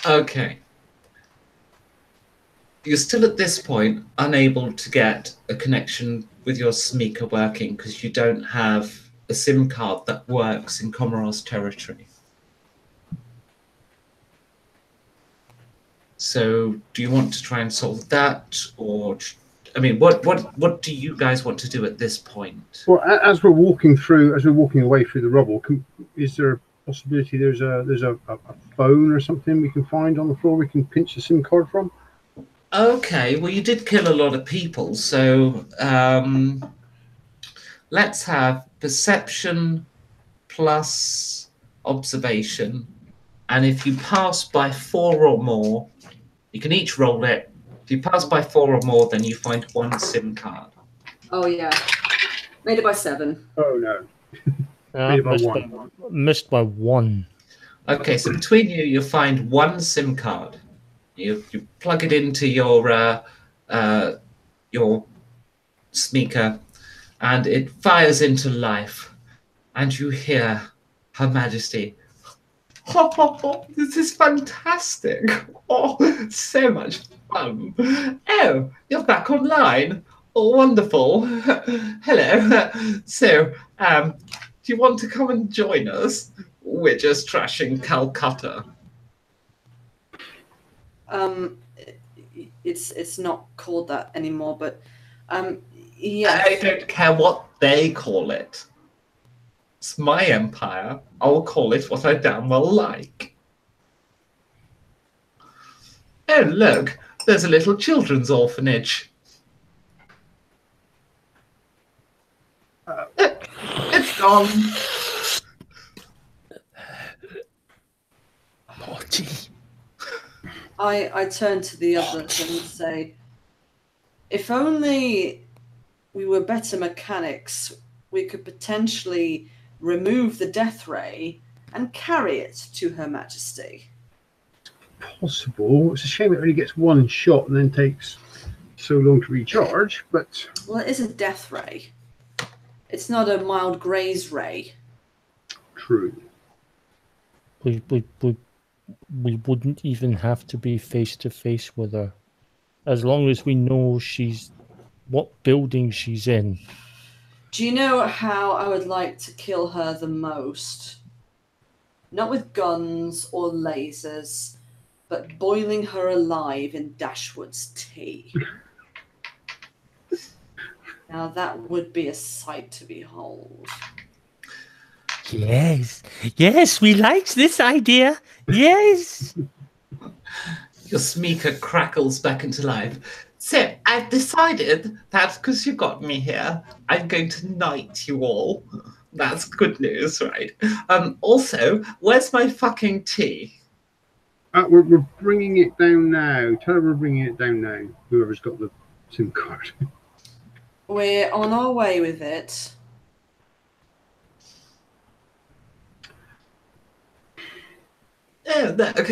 S5: Okay. You're still at this point unable to get a connection with your Smeeka working because you don't have a SIM card that works in Comoros territory. So do you want to try and solve that, or I mean, what do you guys want to do at this point?
S3: Well, as we're walking away through the rubble, is there a possibility there's a phone or something we can find on the floor we can pinch the SIM card from?
S5: Okay, well, you did kill a lot of people, so let's have perception plus observation, and if you pass by 4 or more, you can each roll it. If you pass by 4 or more, then you find 1 SIM card.
S4: Oh yeah, made it by 7.
S3: Oh no,
S2: missed by 1.
S5: Okay, so between you find 1 SIM card. You plug it into your Smeeka, and it fires into life, and you hear Her Majesty. Oh, this is fantastic! Oh, so much fun! Oh, you're back online. Oh, wonderful! Hello. So, do you want to come and join us? We're just trashing Calcutta.
S4: It's not called that anymore, but yeah.
S5: I don't care what they call it. It's my empire. I'll call it what I damn well like. Oh, look, there's a little children's orphanage. It's gone.
S2: Morty.
S4: I turn to the others and say, if only we were better mechanics, we could potentially remove the death ray and carry it to Her Majesty.
S3: Possible. It's a shame it only gets 1 shot and then takes so long to recharge, but...
S4: Well, it is a death ray. It's not a mild graze ray.
S3: True.
S2: We wouldn't even have to be face to face with her, as long as we know what building she's in.
S4: Do you know how I would like to kill her the most? Not with guns or lasers, but boiling her alive in Dashwood's tea. Now that would be a sight to behold.
S2: Yes, we like this idea. Yes.
S5: Your Smeeka crackles back into life. So I've decided that because you got me here, I'm going to knight you all. That's good news, right? Also, where's my fucking tea?
S3: We're bringing it down now. Tell her we're bringing it down now. Whoever's got the SIM card.
S4: We're on our way with it.
S5: Oh, look.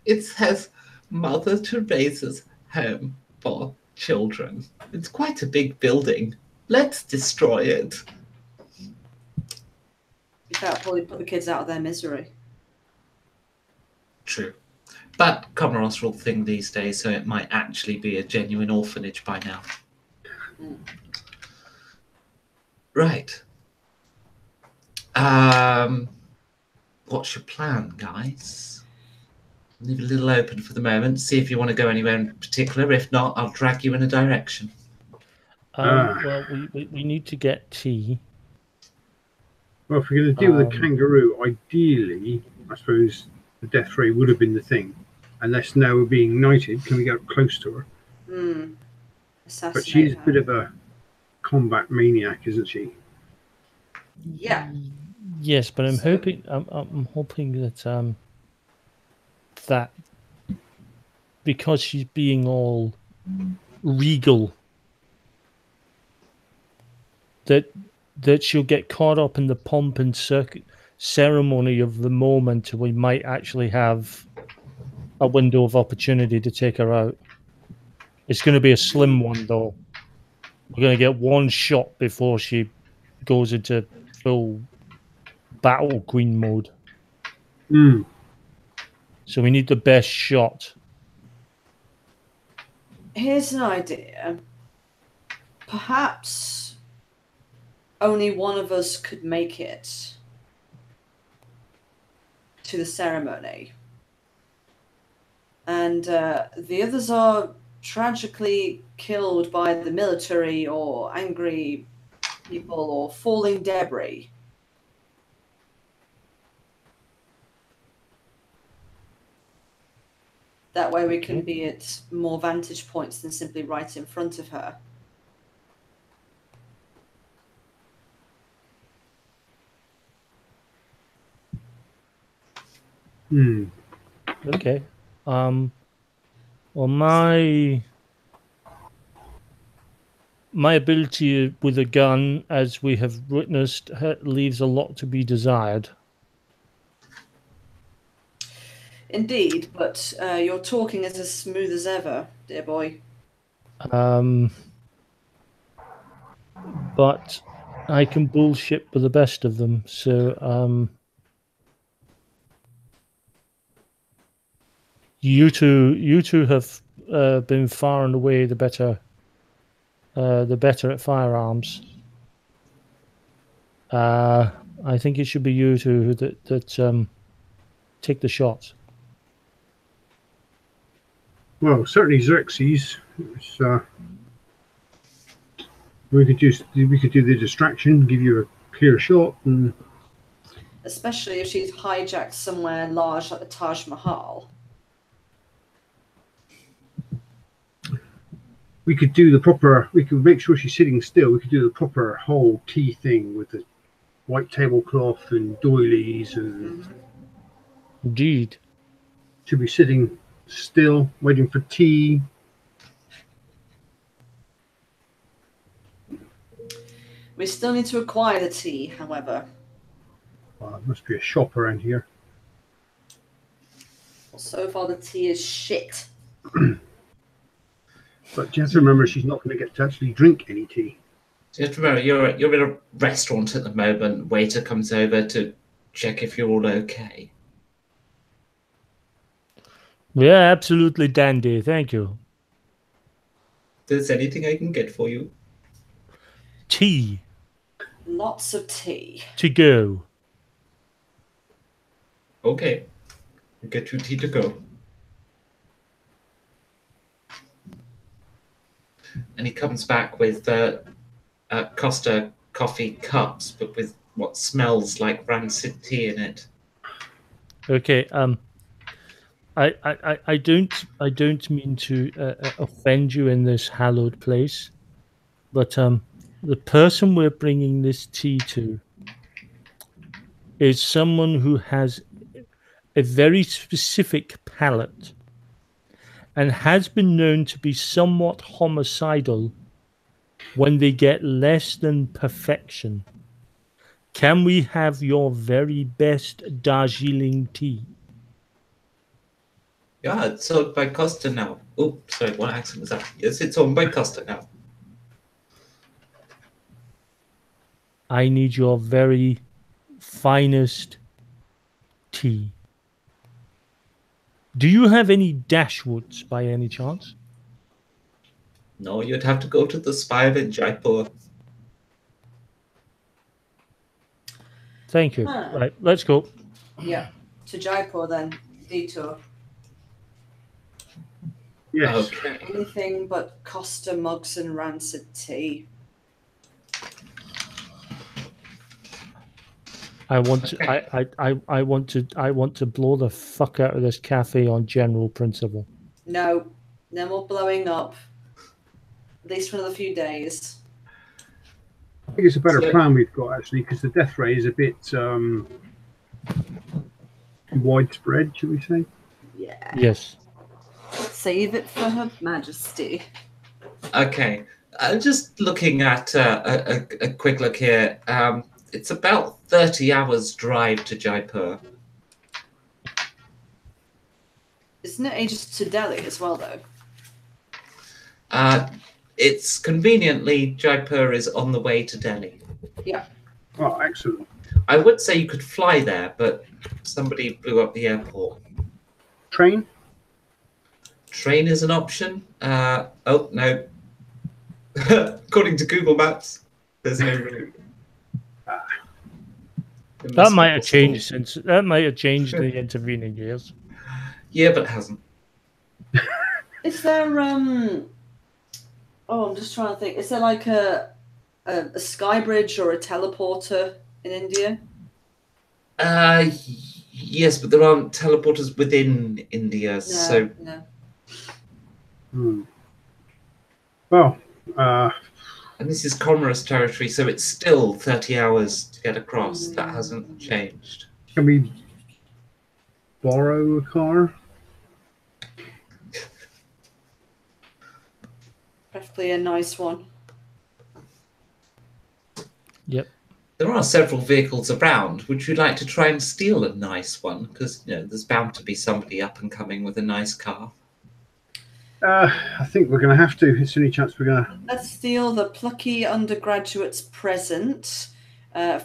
S5: It says Mother Teresa's Home for Children. It's quite a big building. Let's destroy it.
S4: That'll probably put the kids out of their misery.
S1: True. But Comoros are all thing these days, so it might actually be a genuine orphanage by now. Right. What's your plan, guys? Leave it a little open for the moment. See if you want to go anywhere in particular. If not, I'll drag you in a direction.
S2: Well, we need to get tea.
S3: Well, if we're going to deal with a kangaroo, ideally, I suppose the death ray would have been the thing. Unless now we're being ignited, can we get close to her? But she's a bit of a combat maniac, isn't she?
S4: Yeah.
S2: Yes, but I'm hoping that that because she's being all regal, that she'll get caught up in the pomp and ceremony of the moment. We might actually have a window of opportunity to take her out. It's going to be a slim one, though. We're going to get one shot before she goes into full battle queen mode. So we need the best shot.
S4: Here's an idea. Perhaps only one of us could make it to the ceremony. And the others are tragically killed by the military or angry people or falling debris. That way we can be at more vantage points than simply right in front of her.
S2: Okay. Well, my ability with a gun, as we have witnessed, leaves a lot to be desired.
S4: Indeed, but your talking is as smooth as ever, dear boy.
S2: But I can bullshit with the best of them, so you two have been far and away the better at firearms. I think it should be you two that take the shot.
S3: Well, certainly Xerxes. We could do the distraction, give you a clear shot, and
S4: especially if she's hijacked somewhere large like the Taj Mahal.
S3: we could do the proper. We could make sure she's sitting still. We could do the proper whole tea thing with the white tablecloth and doilies, and
S2: Indeed.
S3: she'll be sitting still, waiting for tea.
S4: We still need to acquire the tea, however.
S3: Well, there must be a shop around here.
S4: Well, so far the tea is shit.
S3: But you have to remember, she's not going to get to actually drink any tea.
S1: So you have to remember, you're in a restaurant at the moment. Waiter comes over to check if you're all okay.
S2: Yeah, absolutely dandy. Thank you.
S1: If there's anything I can get for you?
S2: Tea
S4: Lots of tea.
S2: to go.
S1: Okay. I'll get you tea to go. And he comes back with Costa coffee cups, but with what smells like rancid tea in it.
S2: Okay. I don't mean to offend you in this hallowed place, but the person we're bringing this tea to is someone who has a very specific palate and has been known to be somewhat homicidal when they get less than perfection. Can we have your very best Darjeeling tea?
S1: Yeah, it's owned by Costa now. Oh, sorry, what accent was that? Yes, it's owned by Costa now.
S2: I need your very finest tea. Do you have any dashwoods by any chance?
S1: No, you'd have to go to the Spire in Jaipur.
S2: Thank you.
S4: Ah.
S2: Right, let's go.
S4: Yeah. To Jaipur then. Detour.
S3: Yes.
S1: Okay.
S4: Anything but Costa mugs and rancid tea.
S2: I want to. I want to blow the fuck out of this cafe on general principle.
S4: No. No more blowing up. At least for another few days.
S3: I think it's a better
S1: So-
S3: plan we've got, actually, because the death ray is a bit widespread, shall we say?
S4: Yeah.
S2: Yes.
S4: Save it for Her Majesty.
S1: Okay. Just looking at a quick look here. It's about 30 hours drive to Jaipur.
S4: Isn't it ages to Delhi as well, though?
S1: It's conveniently, Jaipur is on the way to Delhi.
S3: Oh, excellent.
S1: I would say you could fly there, but somebody blew up the airport.
S3: Train?
S1: Train is an option. Oh, no. According to Google Maps, there's no route. It
S2: That
S1: must be
S2: might have
S1: possible.
S2: changed since that might have changed in the intervening years.
S1: Yeah, but it hasn't.
S4: Is there oh, I'm just trying to think. Is there like a sky bridge or a teleporter in India?
S1: Yes, but there aren't teleporters within India,
S4: No,
S1: so
S4: no.
S3: Well,
S1: and this is Commerce territory, so it's still 30 hours to get across. That hasn't changed.
S3: can we borrow a car?
S4: Preferably a nice one.
S2: Yep.
S1: There are several vehicles around. Would you like to try and steal a nice one? Because there's bound to be somebody up and coming with a nice car.
S3: I think we're going to have to. It's the only chance we're going to.
S4: Let's steal the plucky undergraduate's present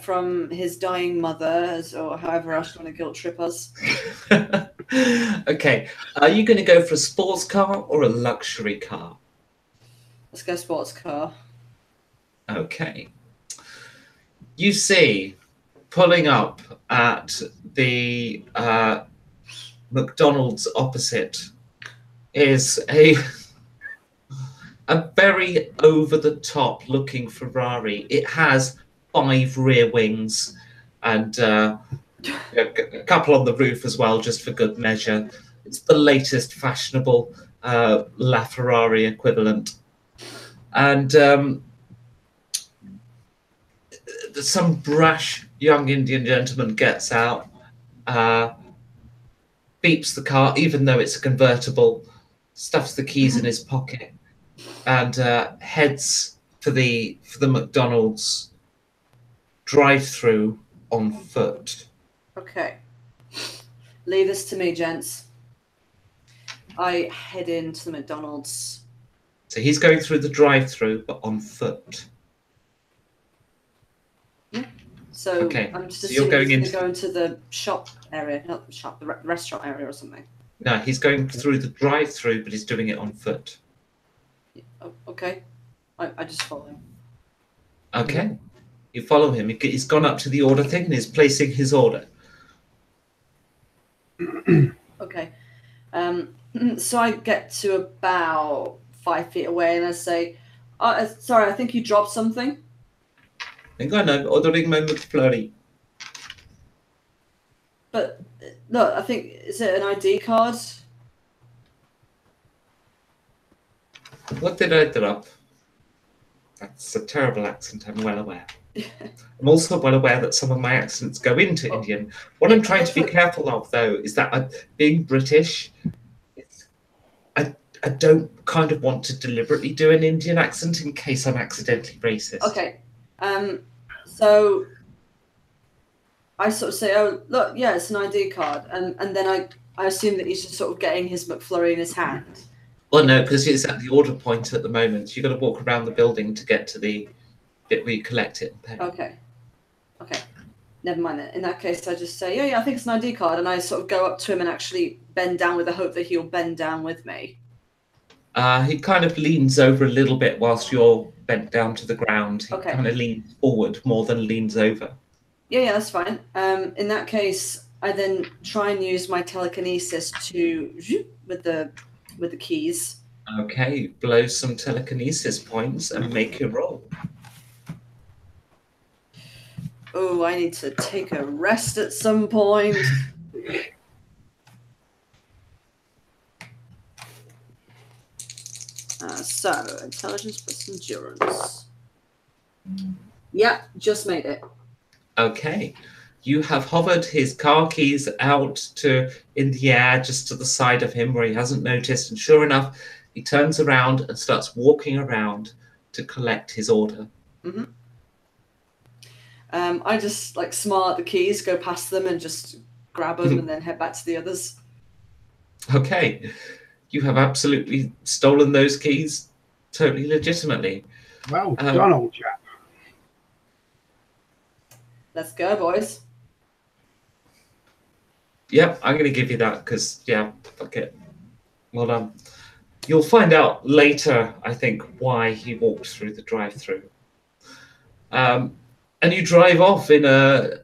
S4: from his dying mother, or however else you want to guilt trip us.
S1: Okay. Are you going to go for a sports car or a luxury car?
S4: Let's go sports car.
S1: Okay. You see, pulling up at the McDonald's opposite is a very over-the-top looking Ferrari. It has 5 rear wings and a couple on the roof as well, just for good measure. It's the latest fashionable LaFerrari equivalent. And some brash young Indian gentleman gets out, beeps the car, even though it's a convertible, stuffs the keys in his pocket, and heads for the McDonald's drive-through on foot.
S4: Okay. Leave this to me, gents. I head into the McDonald's.
S1: So he's going through the drive-through, but on foot.
S4: So
S1: Okay,
S4: I'm just
S1: so you're
S4: assuming
S1: going
S4: he's going to go into the shop area, not the shop, the restaurant area or something.
S1: No, he's going through the drive-through, but he's doing it on foot.
S4: Oh, okay. I just follow him.
S1: Okay. You follow him. He's gone up to the order thing and he's placing his order.
S4: Okay. So I get to about 5 feet away and I say, sorry, I think you dropped something.
S1: I think I know. Ordering my McFlurry.
S4: But look, I think, is it an ID card?
S1: What did I drop? That's a terrible accent, I'm well aware. I'm also well aware that some of my accents go into Indian. What I'm trying to be careful of, though, is that being British, I don't kind of want to deliberately do an Indian accent in case I'm accidentally racist.
S4: Okay. So I sort of say, oh, look, yeah, it's an ID card. And then I assume that he's just sort of getting his McFlurry in his hand.
S1: Well, no, because it's at the order point at the moment. You've got to walk around the building to get to the bit where you collect it and pay.
S4: Okay. Never mind it. In that case, I just say, yeah, I think it's an ID card. And I sort of go up to him and actually bend down with the hope that he'll bend down with me.
S1: He kind of leans over a little bit whilst you're bent down to the ground. He
S4: Okay.
S1: kind of leans forward more than leans over.
S4: Yeah, that's fine. In that case, I then try and use my telekinesis to with the keys.
S1: Okay, blow some telekinesis points and make your roll.
S4: Oh, I need to take a rest at some point. So, intelligence plus endurance. Yeah, just made it.
S1: Okay. You have hovered his car keys out to in the air just to the side of him where he hasn't noticed, and sure enough, he turns around and starts walking around to collect his order.
S4: Mm-hmm. I just like smile at the keys, go past them, and just grab them, and then head back to the others.
S1: Okay. You have absolutely stolen those keys totally legitimately.
S3: Well done, old chap.
S4: Let's go, boys.
S1: Yep, I'm going to give you that because, yeah, fuck it. Well done. You'll find out later, I think, why he walked through the drive-through. And you drive off in a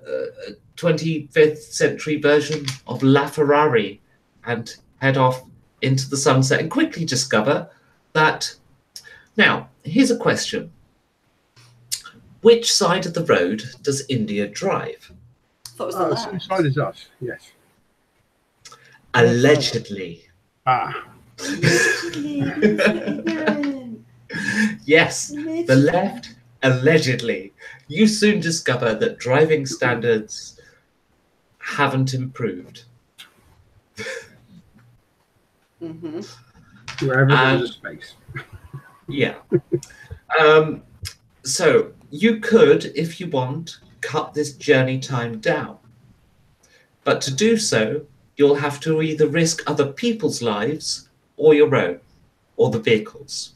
S1: 25th century version of LaFerrari and head off into the sunset and quickly discover that... Now, here's a question. Which side of the road does India drive?
S4: I thought it was the left.
S3: Same side as us, yes.
S1: Allegedly. Yes, the left, allegedly. You soon discover that driving standards haven't improved.
S4: Mm-hmm.
S3: Wherever there's a space.
S1: Yeah. So you could, if you want, cut this journey time down. But to do so, you'll have to either risk other people's lives or your own, or the vehicles.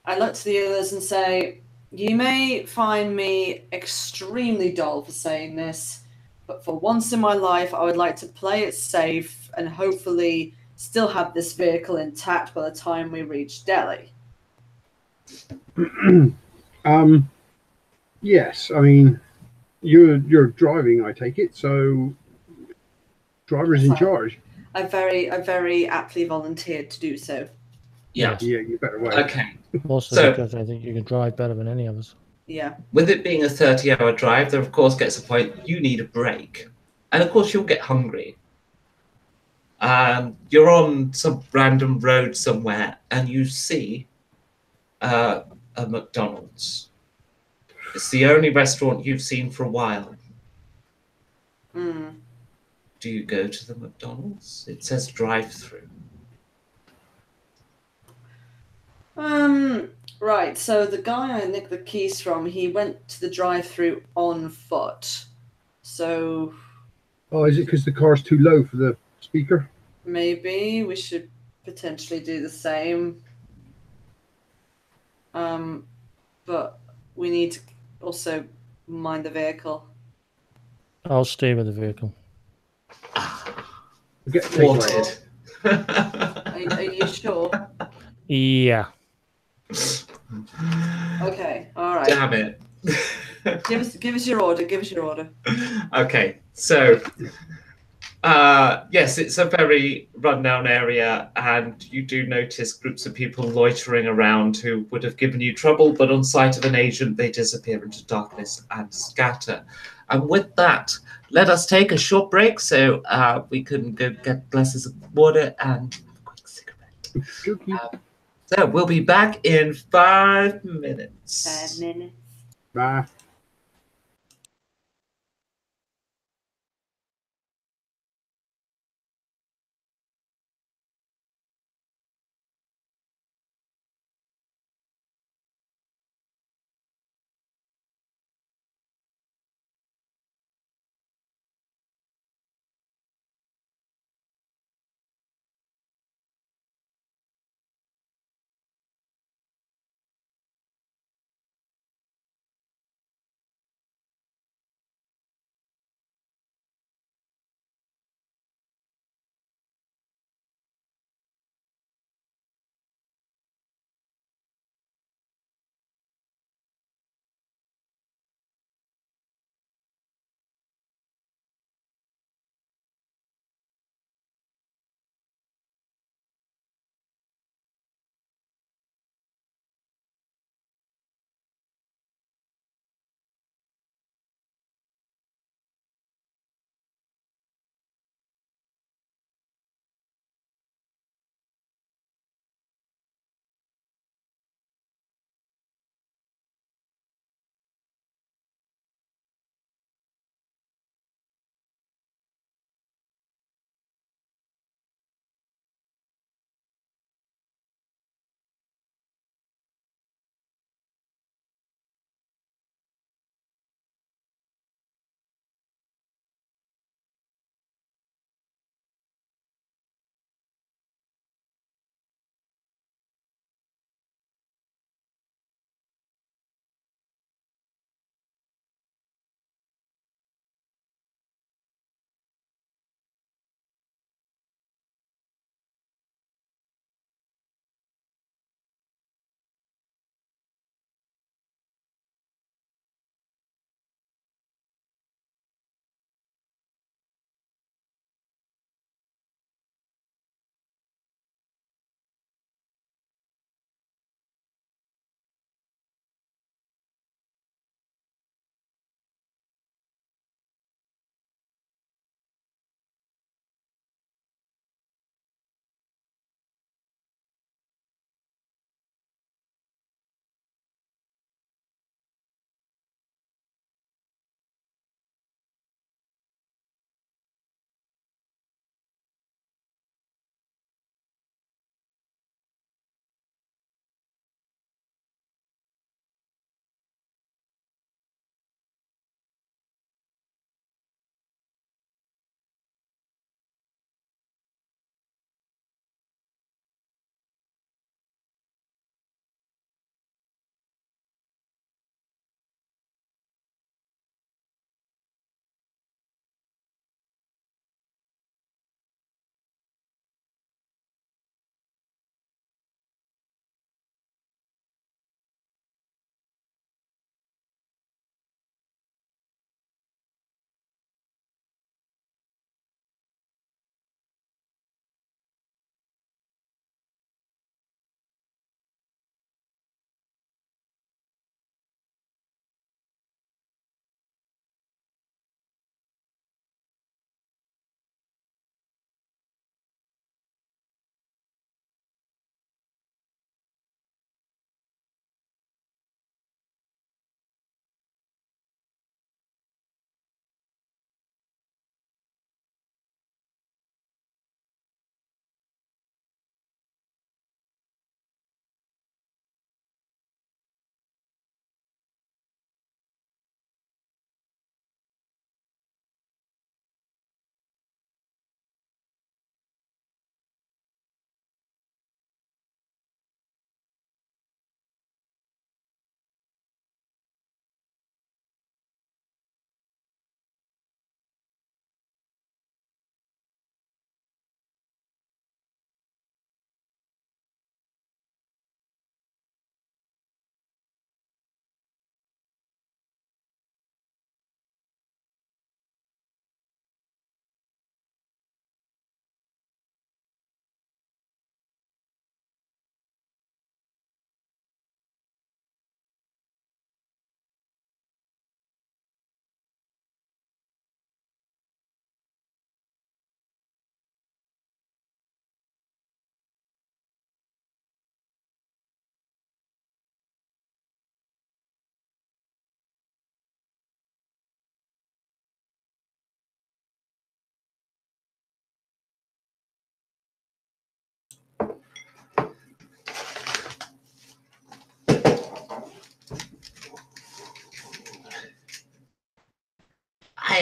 S4: I look to the others and say, you may find me extremely dull for saying this, but for once in my life, I would like to play it safe and hopefully still have this vehicle intact by the time we reach Delhi.
S3: Yes, I mean, you're driving, I take it, so driver's in charge.
S4: I very aptly volunteered to do so.
S1: Yeah.
S3: Yeah, you better wait.
S1: Okay.
S2: Mostly
S1: So-
S2: because I think you can drive better than any of us.
S4: Yeah.
S1: With it being a 30-hour drive, there of course gets a point you need a break. And of course you'll get hungry. You're on some random road somewhere and you see a McDonald's. It's the only restaurant you've seen for a while.
S4: Mm.
S1: Do you go to the McDonald's? It says drive-through.
S4: Right, so the guy I nicked the keys from, he went to the drive-through on foot. So
S3: Oh, is it because the car's too low for the speaker?
S4: maybe we should potentially do the same. But we need to also mind the vehicle.
S2: I'll stay with the vehicle.
S3: Get takeaway.
S1: Wanted.
S4: Are you sure?
S2: Yeah.
S4: Okay, all right.
S1: Damn it.
S4: Give us your order. Give us your order.
S1: Okay, so yes, it's a very rundown area, and you do notice groups of people loitering around who would have given you trouble, but on sight of an agent, they disappear into darkness and scatter. And with that, let us take a short break so we can go get glasses of water and have a quick cigarette. So we'll be back in 5 minutes.
S4: 5 minutes.
S3: Bye.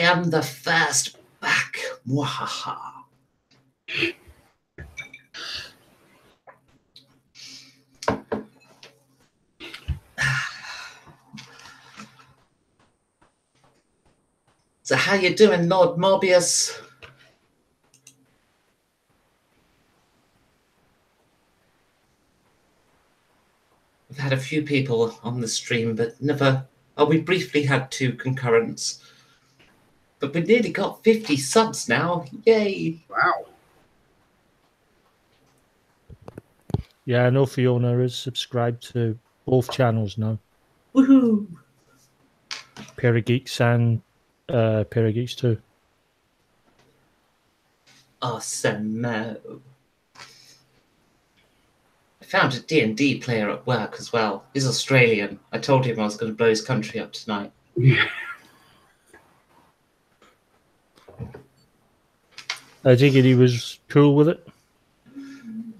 S1: am the first back. Mwahaha. So how you doing, Lord Morbius? We've had a few people on the stream, but never... Oh, we briefly had 2 concurrents. But we nearly got 50 subs now. Yay!
S3: Wow.
S2: Yeah, I know Fiona is subscribed to both channels now.
S1: Woohoo!
S2: Parageeks and Parageeks 2.
S1: Awesome. I found a D&D player at work as well. He's Australian. I told him I was going to blow his country up tonight.
S3: Yeah.
S2: I think he was cool with it.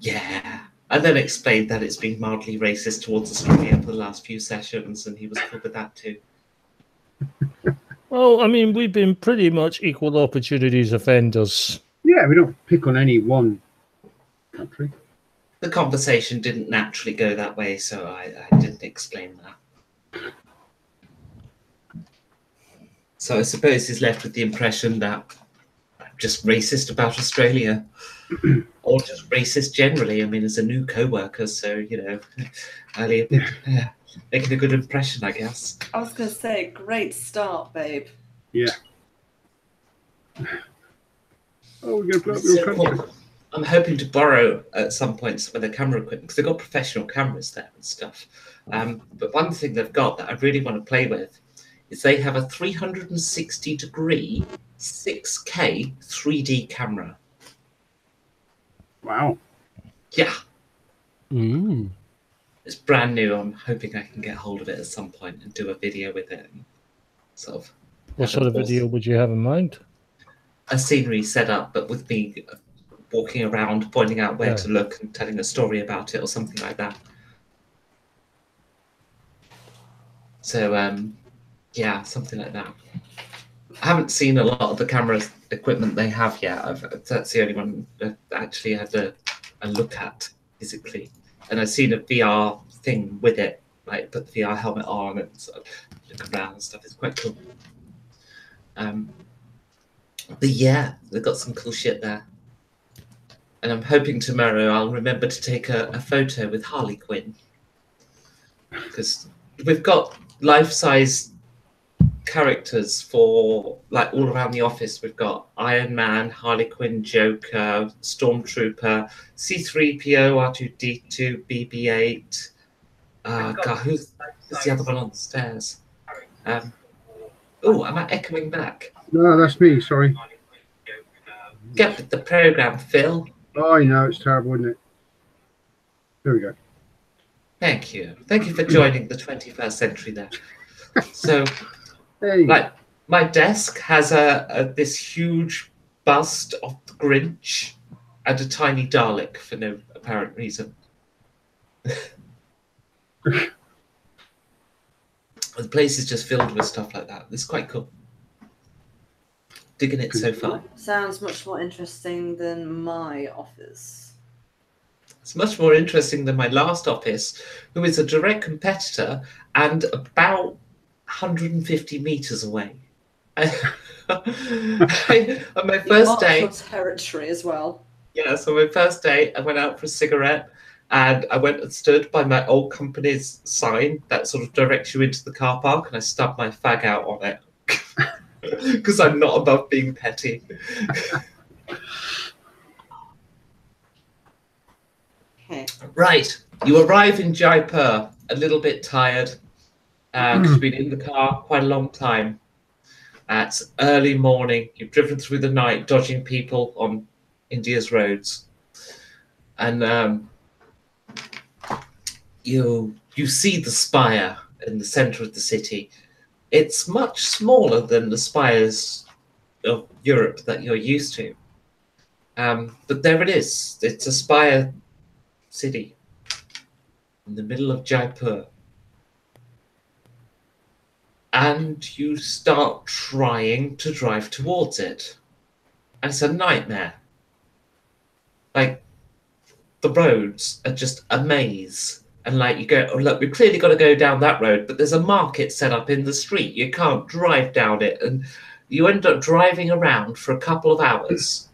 S1: Yeah. I then explained that it's been mildly racist towards Australia for the last few sessions, and he was cool with that too.
S2: Well, I mean, we've been pretty much equal opportunities offenders.
S3: Yeah, we don't pick on any one country.
S1: The conversation didn't naturally go that way, so I didn't explain that. So I suppose he's left with the impression that I'm just racist about Australia. Or just racist generally. I mean, as a new co-worker, so, you know, making a good impression, I guess.
S4: I was going to say, great start, babe.
S3: Yeah. Oh, we're going to blow up your country.
S1: Cool. I'm hoping to borrow at some point some of their camera equipment because they've got professional cameras there and stuff. But one thing they've got that I really want to play with is they have a 360-degree 6K 3D camera.
S3: Wow.
S1: Yeah.
S2: Ooh.
S1: It's brand new. I'm hoping I can get hold of it at some point and do a video with it. And sort of.
S2: What sort of video would you have in mind?
S1: A scenery set up, but with me walking around, pointing out where to look and telling a story about it or something like that. So, yeah, something like that. I haven't seen a lot of the camera equipment they have yet. That's the only one I actually had a look at physically. And I've seen a VR thing with it, like put the VR helmet on and sort of look around and stuff. It's quite cool. But yeah, they've got some cool shit there. And I'm hoping tomorrow I'll remember to take a photo with Harley Quinn. Because we've got life-size characters for, like, all around the office. We've got Iron Man, Harley Quinn, Joker, Stormtrooper, C-3PO, R2-D2, BB-8. God, who's the other one on the stairs? Oh, am I echoing back?
S3: No, that's me, sorry.
S1: Get with the program, Phil.
S3: Oh, I know, it's terrible, isn't it? There we go.
S1: Thank you. Thank you for joining the 21st century there. So,
S3: Hey.
S1: like, my desk has this huge bust of the Grinch and a tiny Dalek for no apparent reason. The place is just filled with stuff like that. It's quite cool. Digging it so far.
S4: Sounds much more interesting than my office.
S1: It's much more interesting than my last office, who is a direct competitor and about 150 meters away. On my first day,
S4: territory as well.
S1: Yeah, so my first day, I went out for a cigarette, and I went and stood by my old company's sign that sort of directs you into the car park, and I stubbed my fag out on it because I'm not above being petty.
S4: Okay.
S1: Right, you arrive in Jaipur, a little bit tired, because you've been in the car quite a long time. It's early morning. You've driven through the night, dodging people on India's roads, and you see the spire in the center of the city. It's much smaller than the spires of Europe that you're used to, but there it is. It's a spire city in the middle of Jaipur. and you start trying to drive towards it. And it's a nightmare. Like, the roads are just a maze. And like you go, oh look, we've clearly got to go down that road, but there's a market set up in the street. You can't drive down it, and you end up driving around for a couple of hours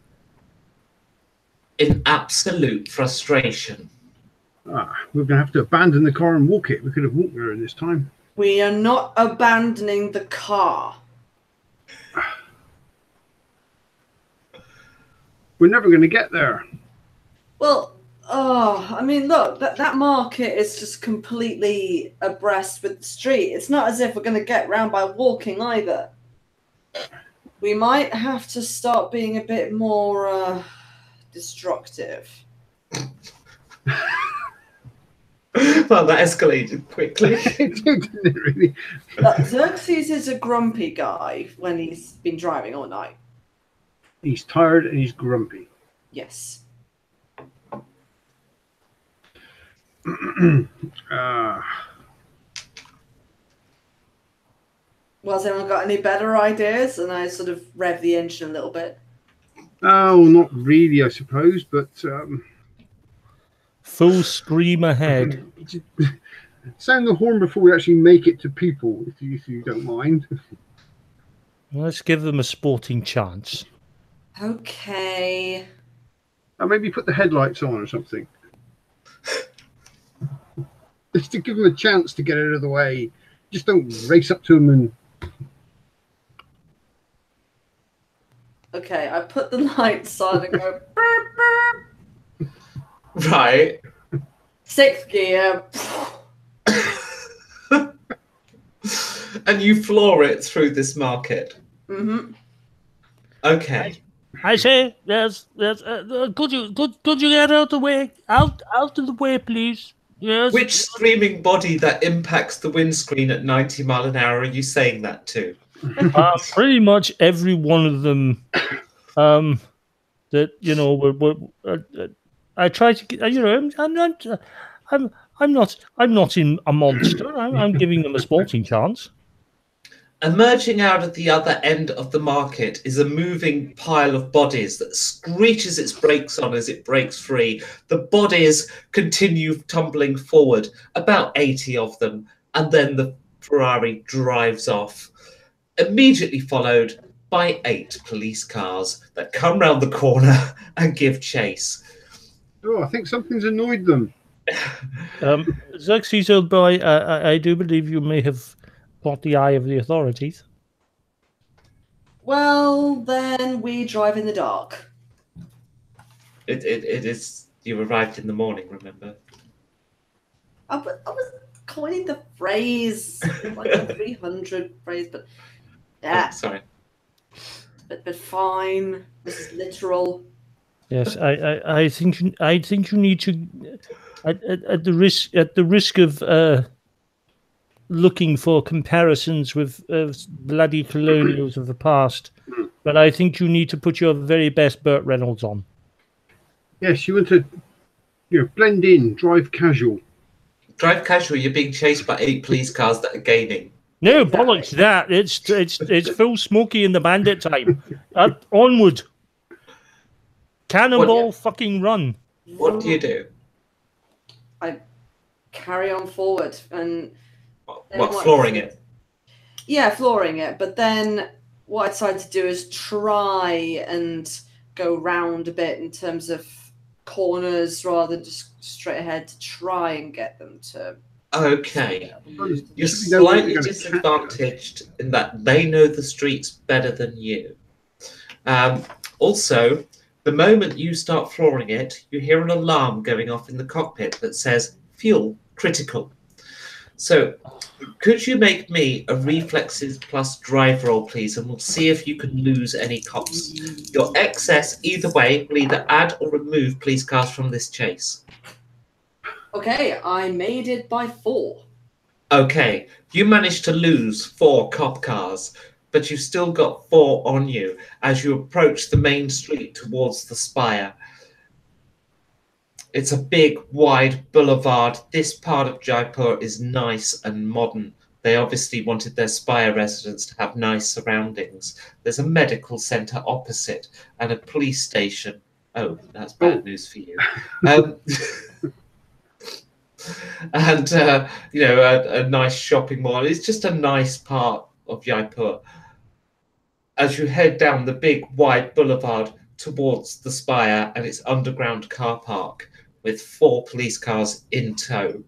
S1: in absolute frustration.
S3: We're going to have to abandon the car and walk it. We could have walked there in this time.
S4: We are not abandoning the car.
S3: We're never going to get there.
S4: Well, I mean, look, that market is just completely abreast with the street. It's not as if we're going to get round by walking either. We might have to start being a bit more destructive.
S1: Well, that escalated quickly.
S3: It didn't really.
S4: Xerxes is a grumpy guy when he's been driving all night.
S3: He's tired and he's grumpy.
S4: Yes.
S3: uh,
S4: Well, has anyone got any better ideas? And I sort of rev the engine a little bit.
S3: oh, not really, I suppose, but
S2: Full scream ahead.
S3: sound the horn before we actually make it to people, if you don't mind.
S2: Let's give them a sporting chance.
S4: Okay.
S3: Maybe put the headlights on or something. Just to give them a chance to get out of the way. Just don't race up to them and...
S4: Okay, I put the lights on and go... Burp, burp.
S1: Right.
S4: 6th gear.
S1: And you floor it through this market.
S4: Mm-hmm.
S1: Okay.
S2: I say, yes. Could you get out of the way? Out of the way, please. Yes.
S1: Which screaming body that impacts the windscreen at 90 mile an hour are you saying that to?
S2: Pretty much every one of them. That you know, I try to, you know, I'm not in a monster. I'm giving them a sporting chance.
S1: Emerging out at the other end of the market is a moving pile of bodies that screeches its brakes on as it breaks free. The bodies continue tumbling forward, about 80 of them, and then the Ferrari drives off, immediately followed by 8 police cars that come round the corner and give chase.
S3: Oh, I think something's annoyed them.
S2: Xerxes, old boy, I do believe you may have caught the eye of the authorities.
S4: Well, then we drive in the dark.
S1: It is. You arrived in the morning, remember?
S4: I was coining the phrase, like a 300 phrase, but yeah,
S1: Oh, sorry.
S4: but fine. This is literal.
S2: Yes, I think you need to, at the risk of looking for comparisons with bloody colonials of the past, but I think you need to put your very best Burt Reynolds on.
S3: Yes, you want to, blend in, drive casual.
S1: Drive casual, you're being chased by 8 police cars that are gaining.
S2: No,
S4: Exactly.
S2: bollocks that. It's full Smokey and the Bandit time. Onward. Cannonball fucking run.
S1: What do you do?
S4: I carry on forward and
S1: What, flooring it?
S4: yeah, flooring it. But then what I decided to do is try and go round a bit in terms of corners rather than just straight ahead to try and get them to.
S1: Okay. You're
S3: Should we know where
S1: slightly
S3: we're gonna
S1: disadvantaged in that they know the streets better than you. Also, the moment you start flooring it, you hear an alarm going off in the cockpit that says fuel critical. So, could you make me a reflexes plus drive roll, please, and we'll see if you can lose any cops. Your excess, either way, will either add or remove police cars from this chase.
S4: Okay, I made it by 4.
S1: Okay, you managed to lose 4 cop cars, but you've still got 4 on you as you approach the main street towards the spire. It's a big, wide boulevard. This part of Jaipur is nice and modern, They obviously wanted their Spire residents to have nice surroundings. There's a medical centre opposite and a police station. Oh, that's bad news for you. And a nice shopping mall. It's just a nice part of Jaipur. As you head down the big wide boulevard towards the Spire and its underground car park with 4 police cars in tow,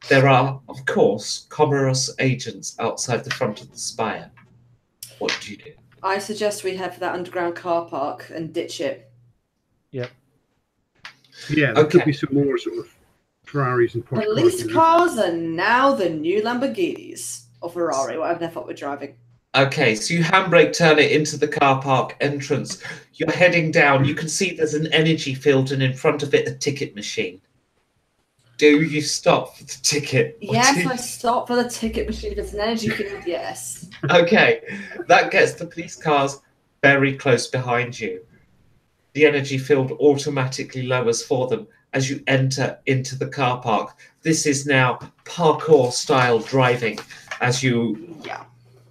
S1: there are, of course, Comoros agents outside the front of the Spire. What do you do?
S4: I suggest we head for that underground car park and ditch it.
S2: Yep.
S3: Yeah, there could be some more sort of Ferraris and Porsche
S4: Police
S3: cars.
S4: cars are now the new Lamborghinis or Ferrari, whatever the fuck we're driving.
S1: Okay, so you handbrake turn it into the car park entrance. You're heading down. You can see there's an energy field and in front of it a ticket machine. Do you stop for the ticket?
S4: Yes, I stop for the ticket machine. There's an energy field, yes.
S1: Okay, that gets the police cars very close behind you. The energy field automatically lowers for them as you enter into the car park. This is now parkour-style driving as you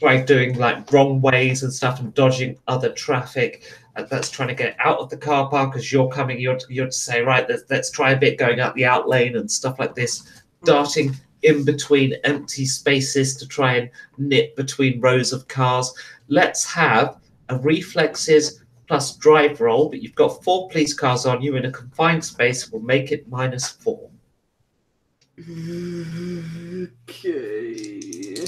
S1: drive doing like wrong ways and stuff and dodging other traffic. That's trying to get out of the car park as you're coming. You're to say, right, let's try a bit going out the out lane and stuff like this, darting in between empty spaces to try and nip between rows of cars. Let's have a reflexes plus drive roll, but you've got 4 police cars on you in a confined space. We'll make it -4.
S4: Okay.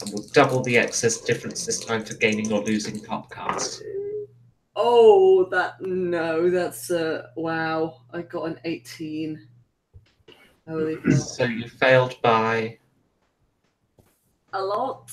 S1: And we'll double the excess difference this time for gaining or losing cop cars.
S4: Oh, that's wow. I got an 18. Holy hell.
S1: So you failed by
S4: A lot.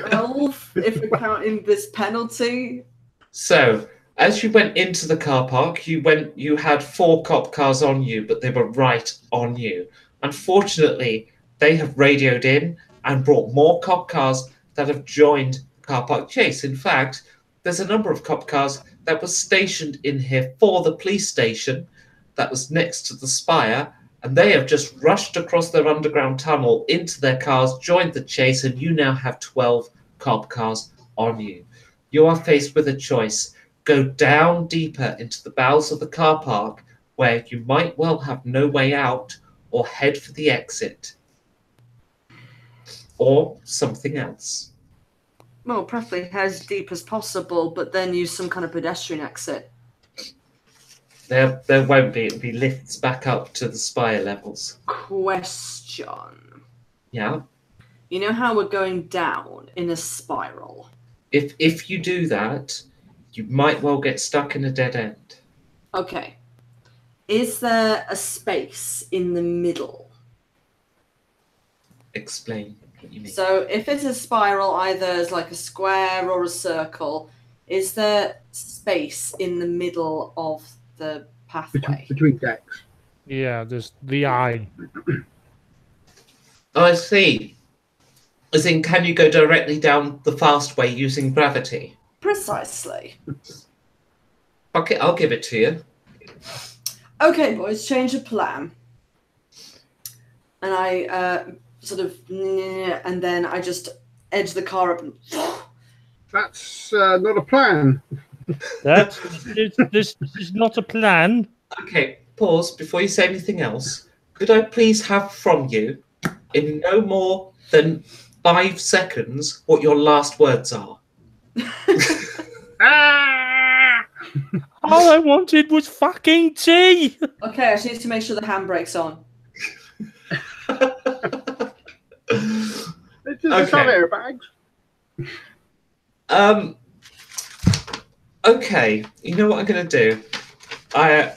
S4: 12, if we're counting this penalty.
S1: So as you went into the car park, you had 4 cop cars on you, but they were right on you. Unfortunately, they have radioed in and brought more cop cars that have joined the car park chase. In fact, there's a number of cop cars that were stationed in here for the police station that was next to the Spire, and they have just rushed across their underground tunnel into their cars, joined the chase, and you now have 12 cop cars on you. You are faced with a choice. Go down deeper into the bowels of the car park, where you might well have no way out, or head for the exit. Or something else.
S4: Well, preferably as deep as possible, but then use some kind of pedestrian exit.
S1: There won't be. It'll be lifts back up to the Spire levels.
S4: Question.
S1: Yeah?
S4: You know how we're going down in a spiral?
S1: If you do that, you might well get stuck in a dead end.
S4: Okay. Is there a space in the middle?
S1: Explain what you mean.
S4: So if it's a spiral, either as like a square or a circle, is there space in the middle of the pathway?
S3: Between decks.
S2: Yeah, there's the eye.
S1: Oh, I see. As in, can you go directly down the fast way using gravity?
S4: Precisely.
S1: Okay, I'll give it to you.
S4: Okay, boys, change of plan. And I and then I just edge the car up and...
S3: That's not a plan.
S2: This is not a plan.
S1: Okay, pause before you say anything else. Could I please have from you, in no more than 5 seconds, what your last words are?
S2: All I wanted was fucking tea.
S4: Okay, I just need to make sure the handbrake's on.
S3: It's just some airbags.
S1: Okay, you know what I'm going to do? I'm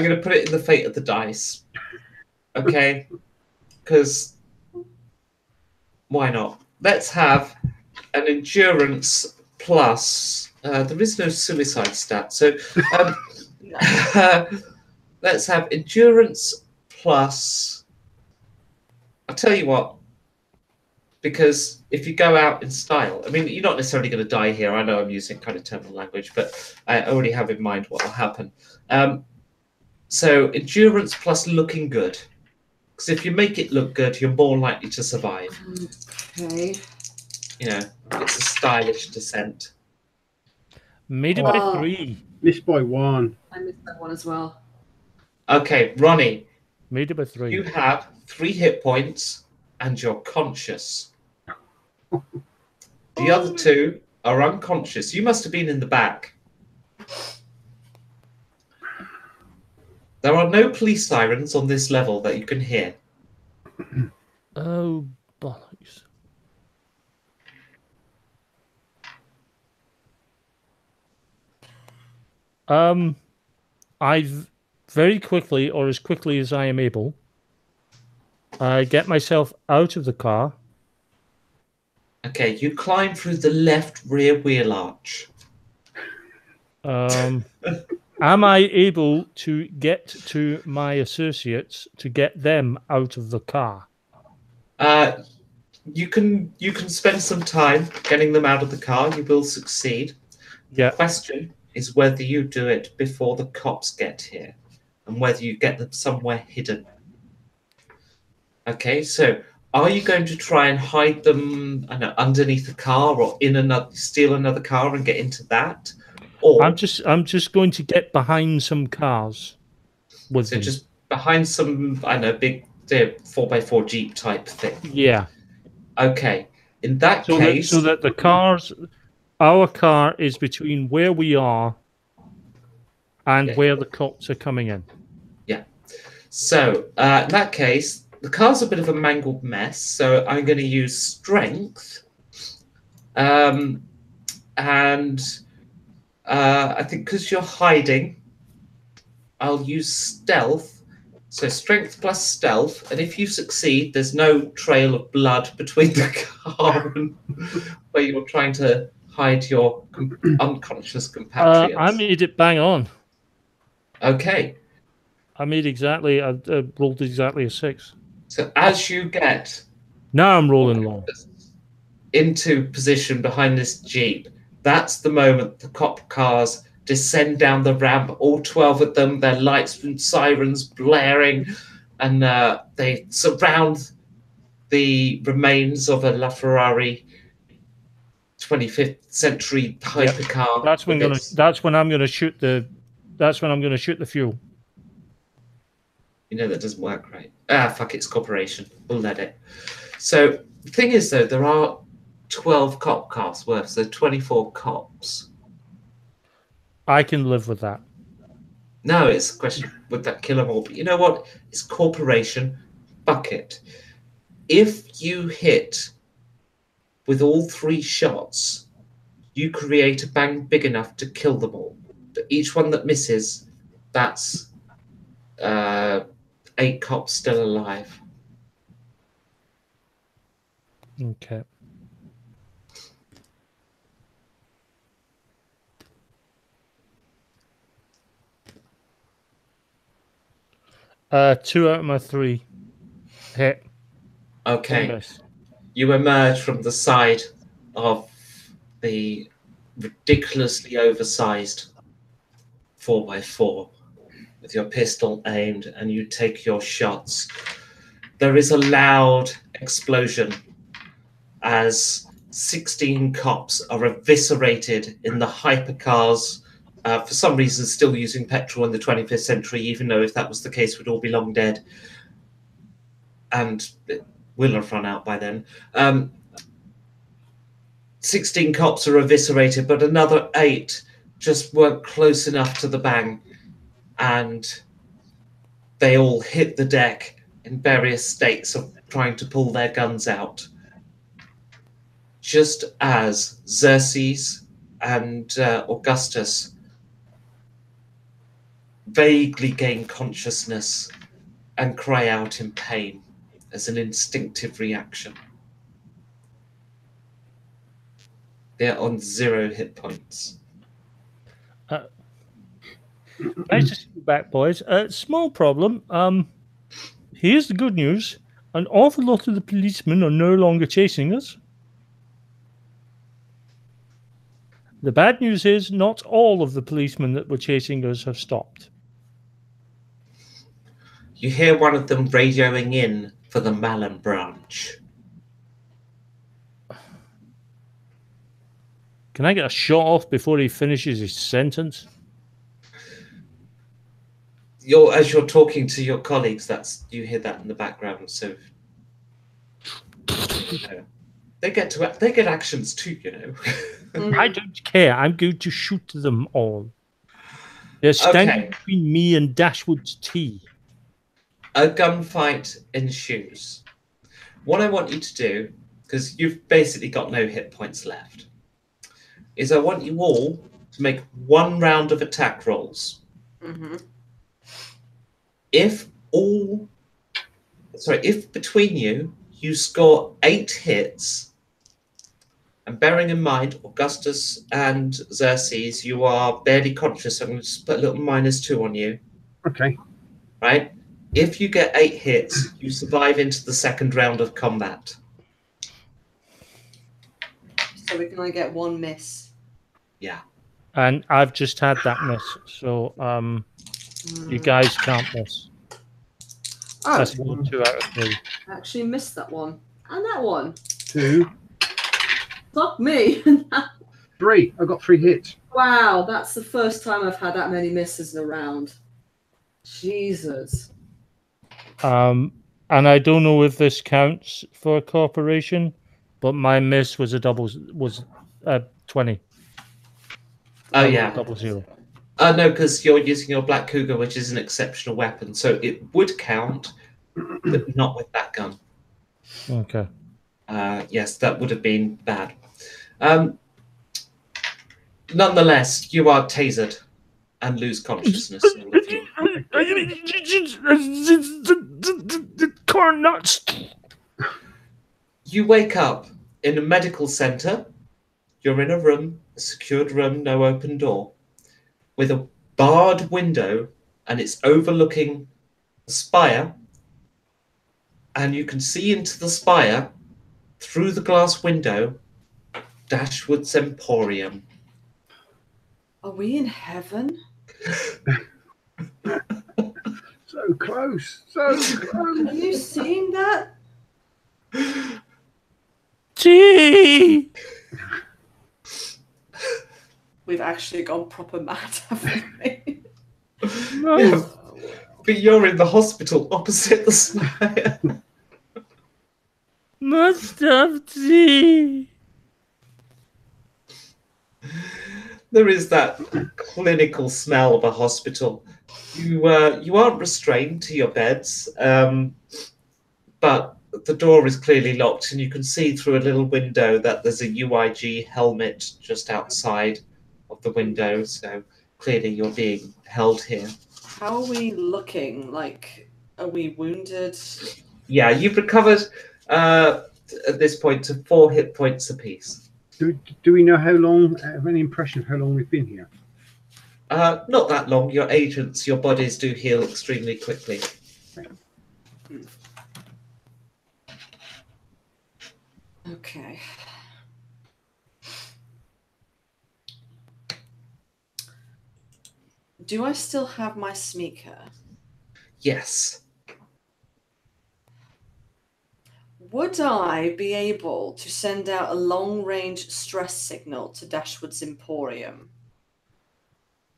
S1: going to put it in the fate of the dice. Okay? Because why not? Let's have an endurance plus... there is no suicide stat, so let's have endurance plus... I'll tell you what, because if you go out in style, I mean, you're not necessarily going to die here. I know I'm using kind of terminal language, but I already have in mind what will happen. So endurance plus looking good. Because if you make it look good, you're more likely to survive.
S4: Okay.
S1: You know, it's a stylish descent.
S2: Made it by
S4: Oh.
S2: 3.
S3: Missed by 1.
S4: I missed that one as well.
S1: Okay, Ronnie,
S2: Made it by 3.
S1: you have 3 hit points and you're conscious. The other 2 are unconscious. You must have been in the back. There are no police sirens on this level that you can hear.
S2: Oh, bollocks. I've very quickly, or as quickly as I am able, get myself out of the car.
S1: Okay, you climb through the left rear wheel arch.
S2: Am I able to get to my associates to get them out of the car?
S1: You can spend some time getting them out of the car. You will succeed.
S2: Yeah.
S1: The question is whether you do it before the cops get here, and whether you get them somewhere hidden. Okay, so are you going to try and hide them, I know, underneath the car, or steal another car and get into that? Or
S2: I'm just going to get behind some cars with them.
S1: just behind some, I know, big 4x4 Jeep type thing.
S2: Yeah.
S1: Okay. In that case,
S2: so that the cars, our car is between where we are and where the cops are coming in.
S1: Yeah. So in that case, the car's a bit of a mangled mess. So I'm going to use strength, and I think because you're hiding, I'll use stealth. So strength plus stealth, and if you succeed, there's no trail of blood between the car and where you're trying to hide your unconscious compatriots.
S2: I made it bang on.
S1: Okay.
S2: I rolled exactly a 6.
S1: So as you get
S2: Now I'm rolling long.
S1: into position behind this Jeep, that's the moment the cop cars descend down the ramp, all 12 of them, their lights and sirens blaring, and they surround the remains of a LaFerrari 25th century hypercar.
S2: That's when I'm gonna shoot the fuel.
S1: You know that doesn't work, right? Fuck, it's corporation. We'll let it. So the thing is, though, there are 12 cop cars worth, so 24 cops.
S2: I can live with that.
S1: No, it's a question, would that kill them all? But you know what? It's corporation. Fuck it. If you hit with all 3 shots, you create a bang big enough to kill them all. But each one that misses, that's 8 cops still alive.
S2: Okay. Two out of my 3 hit.
S1: Okay. You emerge from the side of the ridiculously oversized 4x4 with your pistol aimed, and you take your shots. There is a loud explosion as 16 cops are eviscerated in the hypercars, for some reason still using petrol in the 25th century, even though if that was the case, we'd all be long dead. And it will have run out by then. 16 cops are eviscerated, but another 8 just weren't close enough to the bang, and they all hit the deck in various states of trying to pull their guns out. Just as Xerxes and Augustus vaguely gain consciousness and cry out in pain as an instinctive reaction. They're on 0 hit points.
S2: Nice to see you back, boys. Small problem. Here's the good news. An awful lot of the policemen are no longer chasing us. The bad news is not all of the policemen that were chasing us have stopped.
S1: You hear one of them radioing in for the Malin branch.
S2: Can I get a shot off before he finishes his sentence?
S1: As you're talking to your colleagues, you hear that in the background. So they get actions too, you know.
S2: I don't care. I'm going to shoot them all. They're standing between me and Dashwood's tea.
S1: A gunfight ensues. What I want you to do, because you've basically got no hit points left, is I want you all to make 1 round of attack rolls.
S4: Mm-hmm.
S1: If between you score 8 hits, and bearing in mind Augustus and Xerxes, you are barely conscious, so I'm going to just put a little -2 on you.
S3: Okay.
S1: Right? If you get 8 hits, you survive into the second round of combat.
S4: So we can only get 1 miss.
S1: Yeah.
S2: And I've just had that miss, so you guys can't miss.
S4: Oh,
S2: That's 2 out of 3.
S4: I actually missed that one. And that one.
S3: 2.
S4: Fuck me.
S3: 3. I got 3 hits.
S4: Wow, that's the first time I've had that many misses in a round. Jesus.
S2: And I don't know if this counts for a corporation, but my miss was 20.
S1: Oh, yeah.
S2: 00.
S1: No, because you're using your Black Cougar, which is an exceptional weapon, so it would count, but not with that gun.
S2: Okay.
S1: Yes, that would have been bad. Nonetheless, you are tasered and lose consciousness. All of you.
S2: Corn nuts.
S1: You wake up in a medical center. You're in a room, a secured room, no open door, with a barred window, and it's overlooking the spire. And you can see into the spire through the glass window, Dashwood's Emporium.
S4: Are we in heaven?
S3: So close. So close.
S4: Are you seeing that?
S2: Tea.
S4: We've actually gone proper mad, haven't we?
S1: Yeah, but you're in the hospital opposite the spire.
S2: Must have tea.
S1: There is that clinical smell of a hospital. You aren't restrained to your beds, but the door is clearly locked, and you can see through a little window that there's a UIG helmet just outside of the window. So clearly, you're being held here.
S4: How are we looking? Like, are we wounded?
S1: Yeah, you've recovered at this point to 4 hit points apiece.
S3: Do we know how long? Have any impression of how long we've been here?
S1: Not that long. You're agents. Your bodies do heal extremely quickly.
S4: Okay. Do I still have my sneaker?
S1: Yes.
S4: Would I be able to send out a long-range stress signal to Dashwood's Emporium?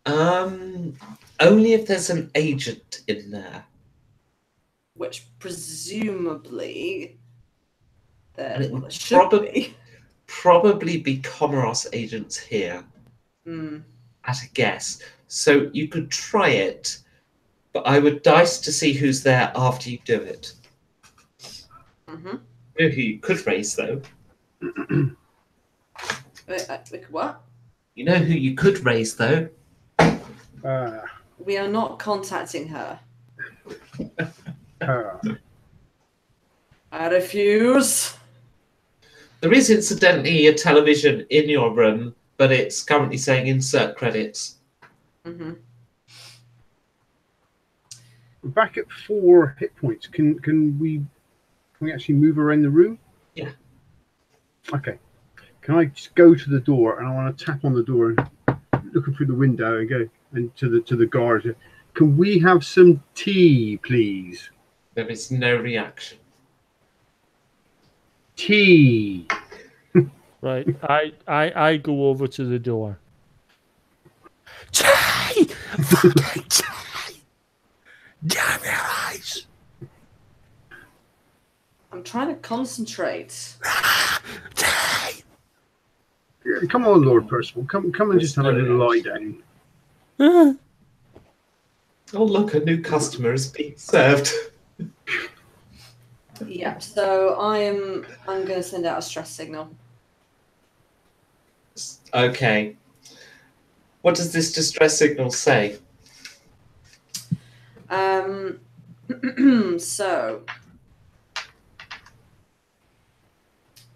S1: Only if there's an agent in there.
S4: Which presumably
S1: And it
S4: there
S1: would
S4: should be.
S1: probably be Comoros agents here. At a guess. So you could try it, but I would dice to see who's there after you do it.
S4: Mm-hmm.
S1: You know who you could raise, though?
S4: What?
S1: You know who you could raise, though?
S4: We are not contacting her. I refuse.
S1: There is incidentally a television in your room, but it's currently saying insert credits.
S4: Mm-hmm.
S3: Back at 4 hit points. Can we actually move around the room?
S1: Yeah.
S3: Okay. Can I just go to the door and I want to tap on the door, looking through the window, and go and to the guards? can we have some tea, please?
S1: There is no reaction.
S3: Tea.
S2: Right. I go over to the door. Tea! Fucking tea! Damn your eyes!
S4: I'm trying to concentrate.
S2: Tea!
S3: Yeah, come on, Lord Percival. Come and just have a little lie down.
S2: Ah.
S1: Oh, look, a new customer is being served.
S4: Yeah, so I'm going to send out a stress signal.
S1: Okay. What does this distress signal say?
S4: So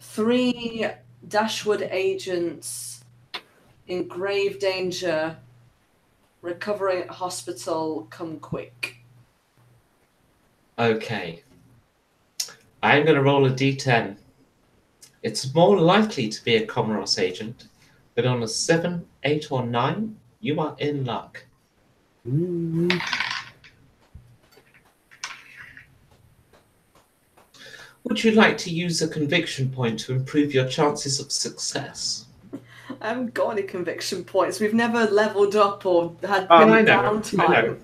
S4: 3 Dashwood agents in grave danger, recovering at hospital, come quick.
S1: Okay. I'm going to roll a d10. It's more likely to be a Comoros agent, but on a 7, 8, or 9, you are in luck.
S3: Mm.
S1: Would you like to use a conviction point to improve your chances of success?
S4: I haven't got any conviction points. We've never leveled up or had
S1: I
S4: any
S1: know.
S4: downtime.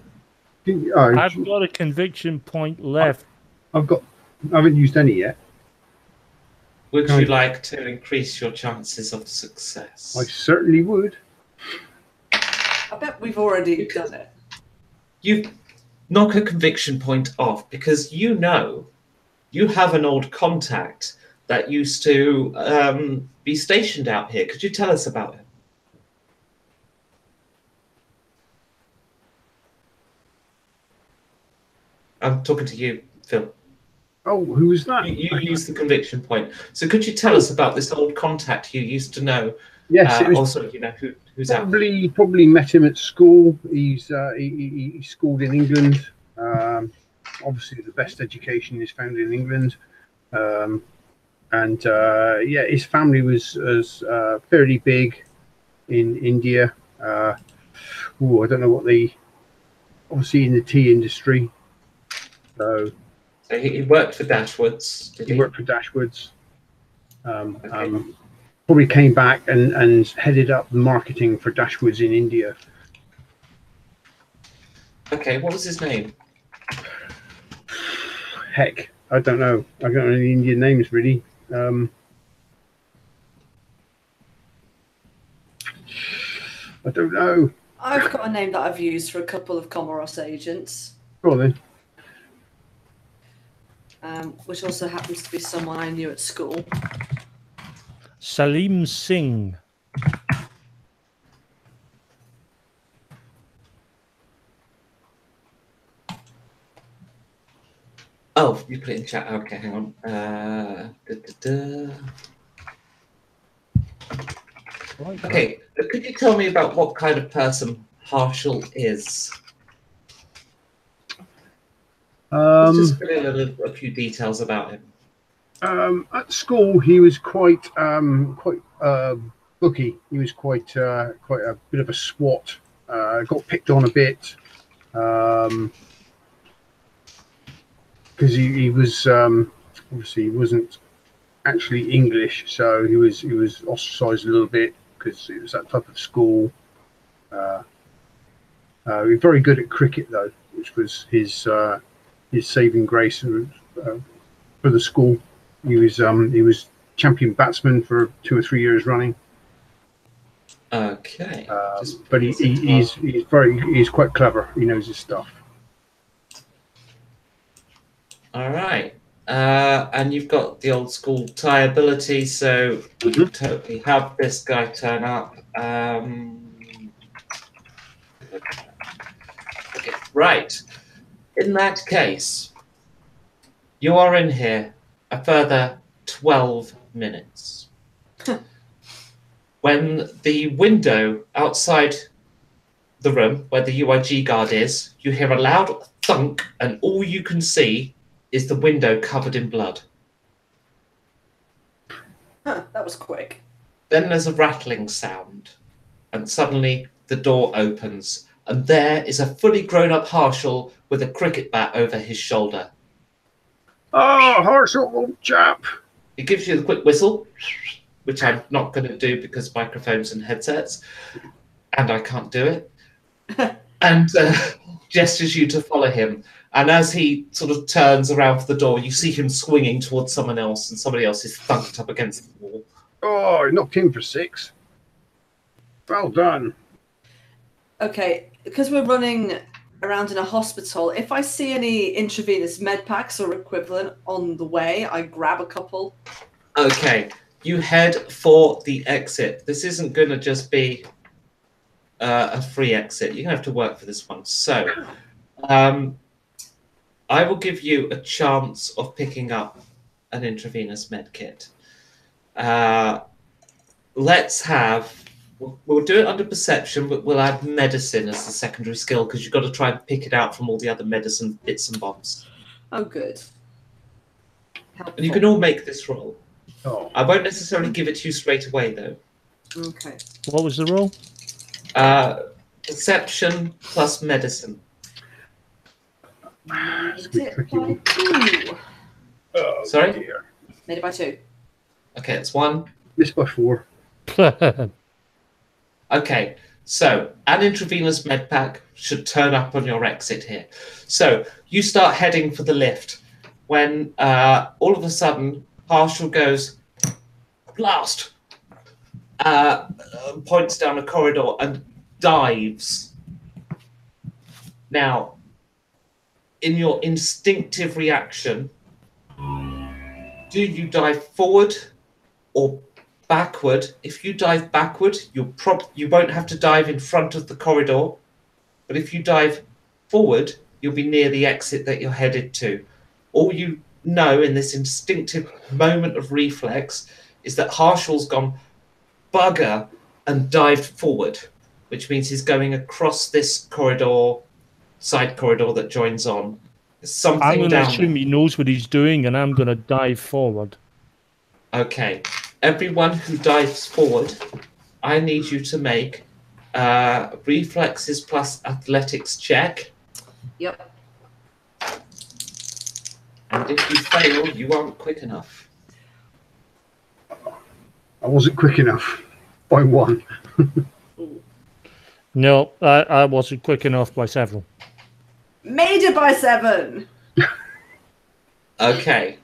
S2: I've got a conviction point left.
S3: I haven't used any yet.
S1: Would
S3: Can
S1: you
S3: I-
S1: like to increase your chances of success?
S3: I certainly would.
S4: I bet we've already done it.
S1: You knock a conviction point off because you know you have an old contact that used to be stationed out here. Could you tell us about him? I'm talking to you, Phil.
S3: Oh, who was that?
S1: You used the conviction point. So could you tell us about this old contact you used to know?
S3: Yes, it was
S1: Also, you know, who's out there?
S3: probably met him at school. He's schooled in England. Obviously, the best education is found in England. Yeah, his family was fairly big in India. I don't know what obviously in the tea industry. So
S1: He worked for Dashwoods. Did
S3: he
S1: he?
S3: worked for Dashwoods.
S1: Okay.
S3: Probably came back and headed up the marketing for Dashwoods in India.
S1: Okay, what was his name?
S3: Heck, I don't know. I don't know any Indian names really. I don't know.
S4: I've got a name that I've used for a couple of Comoros agents,
S3: Go on then.
S4: which also happens to be someone I knew at school.
S2: Salim Singh.
S1: Oh, you put it in chat. Okay, hang on. Okay, could you tell me about what kind of person Harshal is? Let's just fill in a few details about him.
S3: At school, he was quite booky. He was quite a bit of a swot. Got picked on a bit because he was obviously he wasn't actually English, so he was ostracised a little bit because it was that type of school. He was very good at cricket though, which was his saving grace for the school. He was champion batsman for 2 or 3 years running.
S1: Okay.
S3: But he's quite clever. He knows his stuff.
S1: All right. And you've got the old school tie ability, so we can totally have this guy turn up. Okay, right. In that case, you are in here a further 12 minutes. When the window outside the room where the UIG guard is, you hear a loud thunk, and all you can see is the window covered in blood.
S4: Huh, that was quick.
S1: Then there's a rattling sound, and suddenly the door opens. and there is a fully grown-up Harshal with a cricket bat over his shoulder.
S3: Oh, Harshal, old chap.
S1: He gives you the quick whistle, which I'm not going to do because microphones and headsets, and I can't do it, and gestures you to follow him. And as he sort of turns around for the door, you see him swinging towards someone else, and somebody else is thunked up against the wall.
S3: Oh, I knocked him for 6. Well done.
S4: Okay, because we're running around in a hospital, if I see any intravenous med packs or equivalent on the way, I grab a couple.
S1: Okay, you head for the exit. This isn't going to just be a free exit. You're going to have to work for this one. So, I will give you a chance of picking up an intravenous med kit. Let's have... We'll do it under perception, but we'll add medicine as the secondary skill because you've got to try and pick it out from all the other medicine bits and bobs.
S4: Oh, good. Helpful.
S1: And you can all make this roll.
S3: Oh.
S1: I won't necessarily give it to you straight away, though.
S4: Okay.
S2: What was the roll?
S1: Perception plus medicine.
S3: That's
S4: Made
S3: a bit
S4: it by
S3: tricky.
S4: 2.
S3: Oh,
S1: Sorry?
S3: dear.
S4: Made it by 2.
S1: Okay, it's 1.
S3: Missed by 4.
S1: Okay, so an intravenous med pack should turn up on your exit here. So you start heading for the lift when all of a sudden Harshal goes, blast, points down a corridor and dives. Now, in your instinctive reaction, do you dive forward or backward? If you dive backward, you won't have to dive in front of the corridor. But if you dive forward, you'll be near the exit that you're headed to. All you know in this instinctive moment of reflex is that Harshal's gone bugger and dived forward, which means he's going across this corridor, side corridor that joins on. There's something
S2: I'm going to
S1: down
S2: assume he knows what he's doing, and I'm going to dive forward.
S1: Okay. Everyone who dives forward, I need you to make reflexes plus athletics check.
S4: Yep.
S1: And if you fail, you aren't quick enough.
S3: I wasn't quick enough by 1.
S2: No, I wasn't quick enough by several.
S4: Made it by 7.
S1: Okay.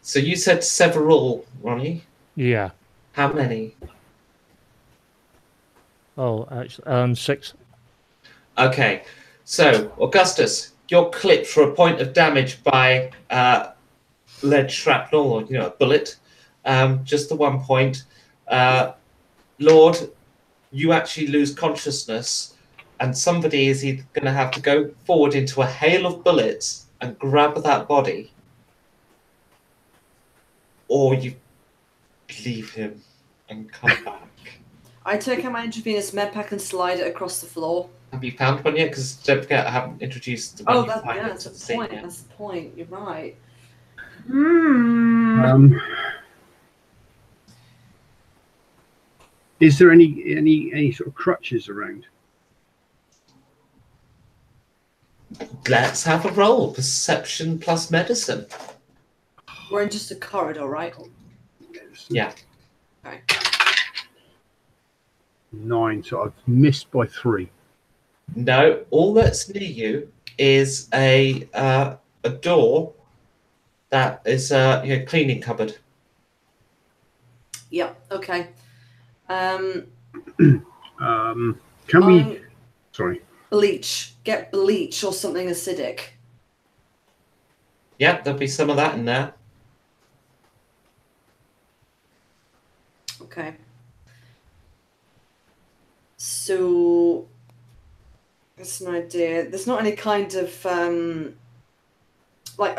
S1: So you said several, Ronnie.
S2: Yeah.
S1: How many?
S2: Oh, actually, 6.
S1: Okay. So, Augustus, you're clipped for a point of damage by lead shrapnel or, a bullet. Just the 1 point. Lord, you actually lose consciousness, and somebody is either going to have to go forward into a hail of bullets and grab that body, or you leave him and come back.
S4: I take out my intravenous med pack and slide it across the floor.
S1: Have you found one yet? Because don't forget, I haven't introduced the one
S4: Oh,
S1: you find
S4: that's
S1: into
S4: the
S1: scene
S4: point.
S1: yet.
S4: That's the point. You're right.
S3: Is there any sort of crutches around?
S1: Let's have a roll. Perception plus medicine.
S4: We're in just a corridor, right?
S1: Yeah.
S4: Okay.
S3: 9, so I've missed by 3.
S1: No, all that's near you is a door that is a cleaning cupboard.
S4: Yeah. Okay.
S3: Can we? Sorry.
S4: Bleach. Get bleach or something acidic.
S1: Yeah, there'll be some of that in there.
S4: Okay. So that's an idea. There's not any kind of are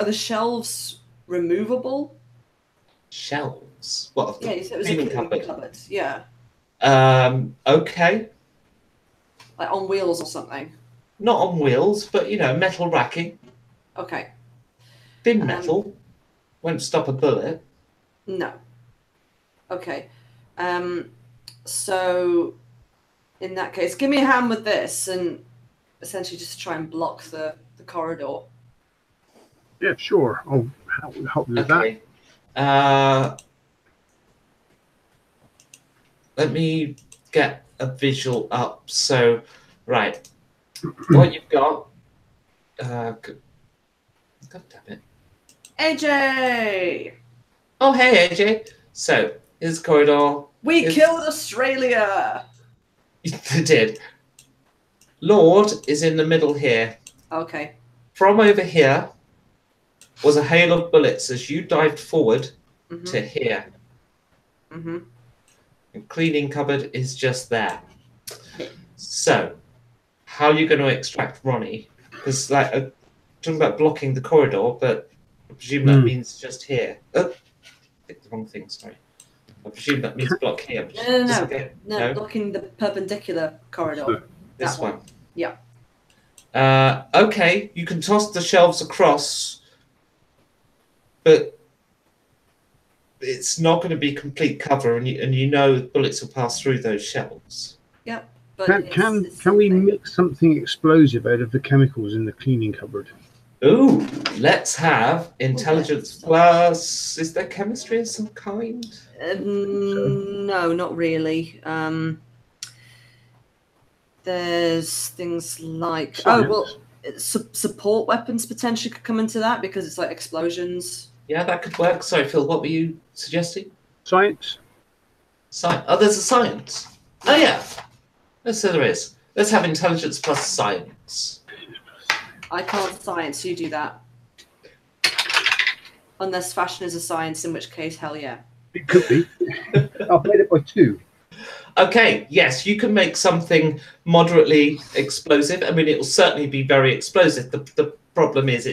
S4: the shelves removable?
S1: Shelves? What?
S4: Yeah, you said it was a
S1: cleaning
S4: cleaning cupboard. Yeah.
S1: Okay.
S4: Like on wheels or something.
S1: Not on wheels, but metal racking.
S4: Okay.
S1: Thin metal. Won't stop a bullet.
S4: No. Okay. So In that case, give me a hand with this and essentially just try and block the corridor.
S3: Yeah, sure. I'll help you with that.
S1: Okay. Let me get a visual up. So, right. What you've got... God damn it.
S4: AJ!
S1: Oh, hey, AJ. So, here's the corridor.
S4: We killed Australia!
S1: They did. Lord is in the middle here.
S4: Okay.
S1: From over here was a hail of bullets as you dived forward to here. And cleaning cupboard is just there. So, how are you going to extract Ronnie? Because, like, I'm talking about blocking the corridor, but I presume that means just here. Oh, I picked the wrong thing, sorry. I presume that means block here.
S4: No, blocking the perpendicular corridor.
S1: This one.
S4: Yeah.
S1: Okay, you can toss the shelves across, but it's not going to be complete cover, and you know bullets will pass through those shelves.
S4: Yep. But
S3: Can we mix something explosive out of the chemicals in the cleaning cupboard?
S1: Ooh, let's have intelligence plus. Is there chemistry of some kind?
S4: No, not really. There's things like support weapons potentially could come into that because it's like explosions.
S1: Yeah, that could work. Sorry, Phil, what were you suggesting?
S3: Science.
S1: Oh, there's a science. Oh yeah. So there is. Let's have intelligence plus science.
S4: I can't science. You do that. Unless fashion is a science, in which case, hell yeah.
S3: It could be. I've made it by 2.
S1: Okay, yes, you can make something moderately explosive. I mean, it will certainly be very explosive. The problem is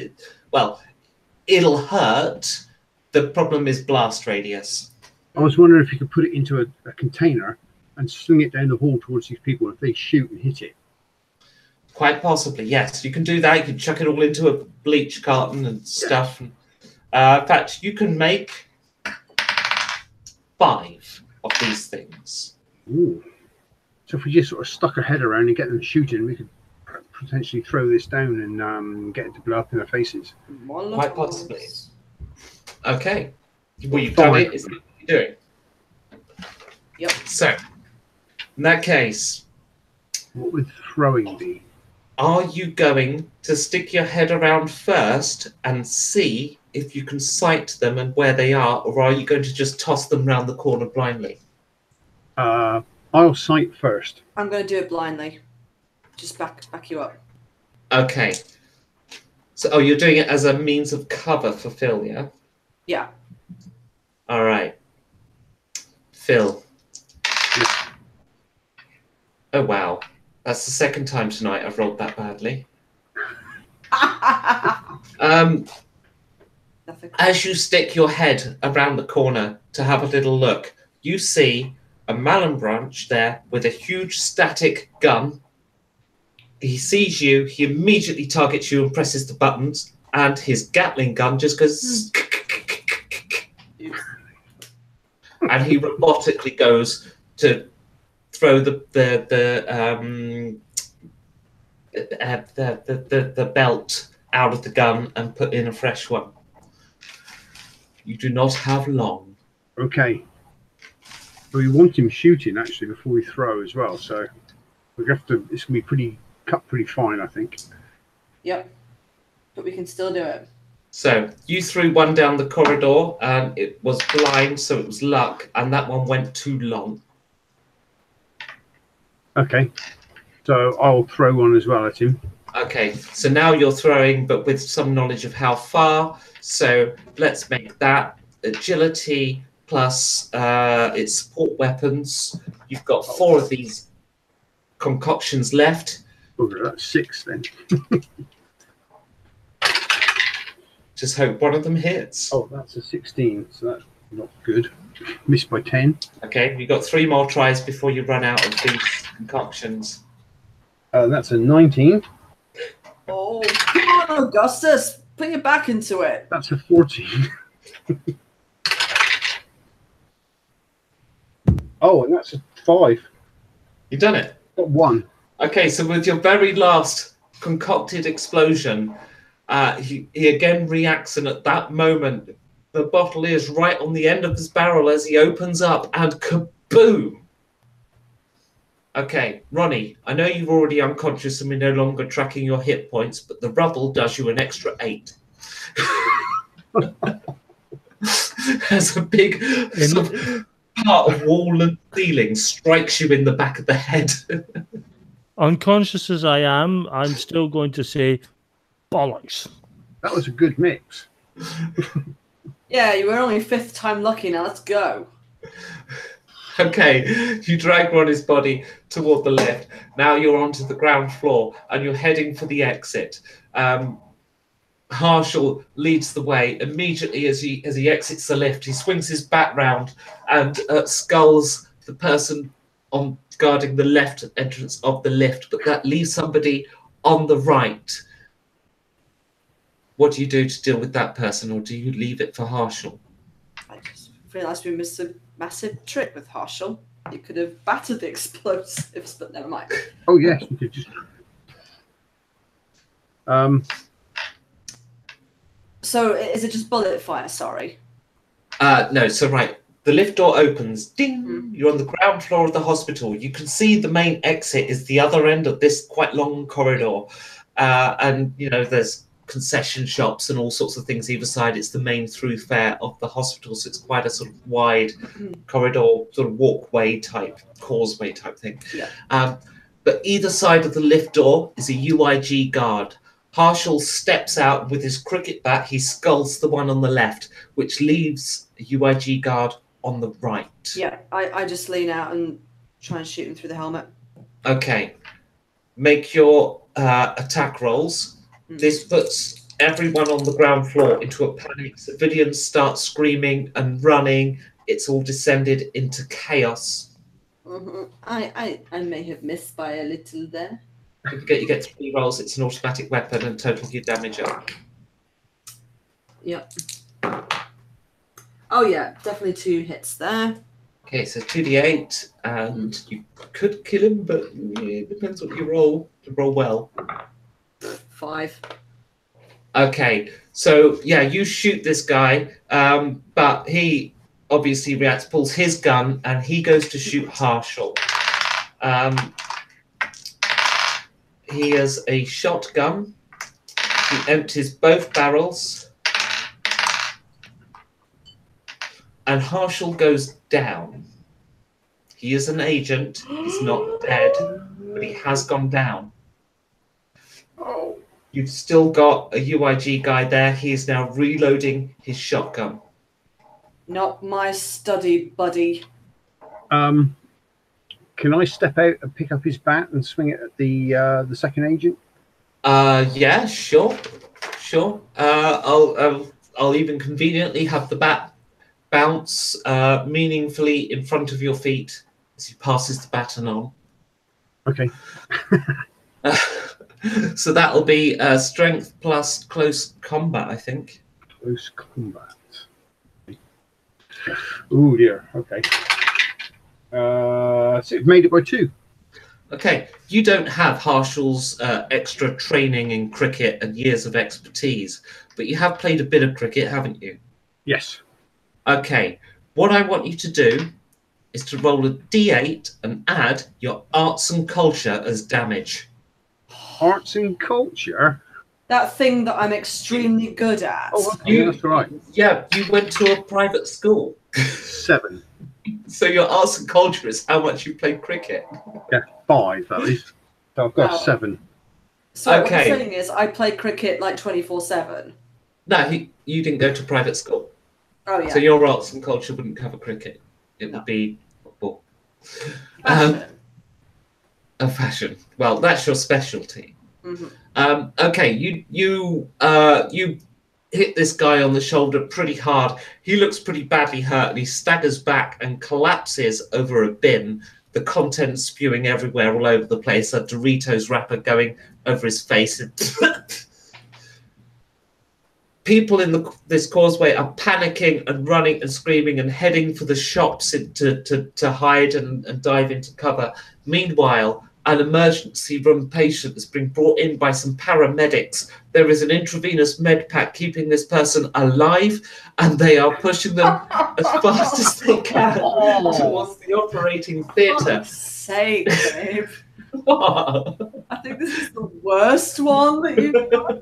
S1: it'll hurt. The problem is blast radius.
S3: I was wondering if you could put it into a container and sling it down the hall towards these people if they shoot and hit it.
S1: Quite possibly, yes. You can do that. You can chuck it all into a bleach carton and stuff. In fact, you can make 5 of these things.
S3: Ooh. So if we just sort of stuck our head around and get them shooting, we could potentially throw this down and get it to blow up in their faces.
S1: Quite possibly. Okay. Well, you've done it. Is what you're doing.
S4: Yep.
S1: So, in that case,
S3: what would throwing be?
S1: Are you going to stick your head around first and see if you can sight them and where they are, or are you going to just toss them round the corner blindly?
S3: I'll sight first.
S4: I'm going to do it blindly. Just back you up.
S1: Okay. So, you're doing it as a means of cover for Phil, yeah?
S4: Yeah.
S1: All right. Phil.
S3: Yes.
S1: Oh, wow. That's the second time tonight I've rolled that badly. As you stick your head around the corner to have a little look, you see a melon branch there with a huge static gun. He sees you, he immediately targets you and presses the buttons, and his Gatling gun just goes... and he robotically goes to throw the belt out of the gun and put in a fresh one. You do not have long.
S3: Okay. We want him shooting actually before we throw as well, so we have to. It's gonna be cut pretty fine, I think.
S4: Yep. But we can still do it.
S1: So you threw one down the corridor, and it was blind, so it was luck, and that one went too long.
S3: Okay. So I'll throw one as well at him.
S1: Okay, so now you're throwing, but with some knowledge of how far. So let's make that agility plus its support weapons. You've got 4 of these concoctions left.
S3: Oh, that's 6 then.
S1: Just hope one of them hits.
S3: Oh, that's a 16, so that's not good. Missed by 10.
S1: Okay, you've got 3 more tries before you run out of these concoctions.
S3: That's a 19.
S4: Oh, come on, Augustus. Put your back into it.
S3: That's a 14. Oh, and that's a 5.
S1: You've done it.
S3: Got one.
S1: Okay, so with your very last concocted explosion, he again reacts, and at that moment, the bottle is right on the end of his barrel as he opens up, and kaboom! Okay, Ronnie, I know you're already unconscious and we're no longer tracking your hit points, but the rubble does you an extra 8. As a big sort of part of wall and ceiling strikes you in the back of the head.
S2: Unconscious as I am, I'm still going to say bollocks.
S3: That was a good mix.
S4: Yeah, you were only 5th time lucky. Now let's go.
S1: Okay, you drag Ronnie's body toward the lift. Now you're onto the ground floor and you're heading for the exit. Harshal leads the way. Immediately as he exits the lift, he swings his bat round and sculls the person on guarding the left entrance of the lift, but that leaves somebody on the right. What do you do to deal with that person, or do you leave it for Harshal?
S4: I just realised we missed a massive trick with Harshal. You could have battered the explosives, but never mind.
S3: Oh yes, we could just.
S4: So is it just bullet fire? Sorry.
S1: No, so right. The lift door opens. Ding! You're on the ground floor of the hospital. You can see the main exit is the other end of this quite long corridor. And, you know, there's concession shops and all sorts of things either side. It's the main thoroughfare of the hospital. So it's quite a sort of wide corridor, sort of walkway type, causeway type thing.
S4: Yeah.
S1: But either side of the lift door is a UIG guard. Harshal steps out with his cricket bat. He sculls the one on the left, which leaves a UIG guard on the right.
S4: Yeah, I just lean out and try and shoot him through the helmet.
S1: Okay. Make your attack rolls. This puts everyone on the ground floor into a panic. Civilians start screaming and running. It's all descended into chaos.
S4: I may have missed by a little there.
S1: You get 3 rolls. It's an automatic weapon and total your damage up.
S4: Yep. Oh yeah, definitely 2 hits there.
S1: Okay, so 2d8, and you could kill him, but it depends what you roll. To roll well.
S4: 5.
S1: Okay, so yeah, you shoot this guy, but he obviously reacts, pulls his gun, and he goes to shoot Harshal. He has a shotgun. He empties both barrels. And Harshal goes down. He is an agent. He's not dead, but he has gone down.
S3: Oh.
S1: You've still got a UIG guy there. He is now reloading his shotgun.
S4: Not my study, buddy.
S3: Can I step out and pick up his bat and swing it at the second agent?
S1: Yeah, sure. I'll even conveniently have the bat bounce meaningfully in front of your feet as he passes the baton on.
S3: Okay.
S1: So that'll be strength plus close combat, I think.
S3: Close combat. Oh dear. Okay. So you've made it by 2.
S1: Okay, you don't have Harshal's extra training in cricket and years of expertise, but you have played a bit of cricket, haven't you?
S3: Yes.
S1: Okay, what I want you to do is to roll a d8 and add your arts and culture as damage.
S3: Arts and culture?
S4: That thing that I'm extremely good at.
S3: Oh, okay, that's right.
S1: Yeah, you went to a private school.
S3: 7.
S1: So your arts and culture is how much you played cricket.
S3: Yeah, 5 that is. So I've got 7.
S4: So what
S1: Okay.
S4: you're saying is I play cricket like 24/7.
S1: No, you didn't go to private school.
S4: Oh yeah.
S1: So your arts and culture wouldn't cover cricket. It would be football.
S4: Fashion.
S1: Fashion. Well, that's your specialty. Okay, you hit this guy on the shoulder pretty hard. He looks pretty badly hurt, and he staggers back and collapses over a bin. The contents spewing everywhere, all over the place. A Doritos wrapper going over his face. People in this causeway are panicking and running and screaming and heading for the shops to hide and dive into cover. Meanwhile, an emergency room patient has been brought in by some paramedics. There is an intravenous med pack keeping this person alive, and they are pushing them as fast as they can towards the operating
S4: For
S1: theatre.
S4: fuck's sake, babe. I think this is the worst one that you've got.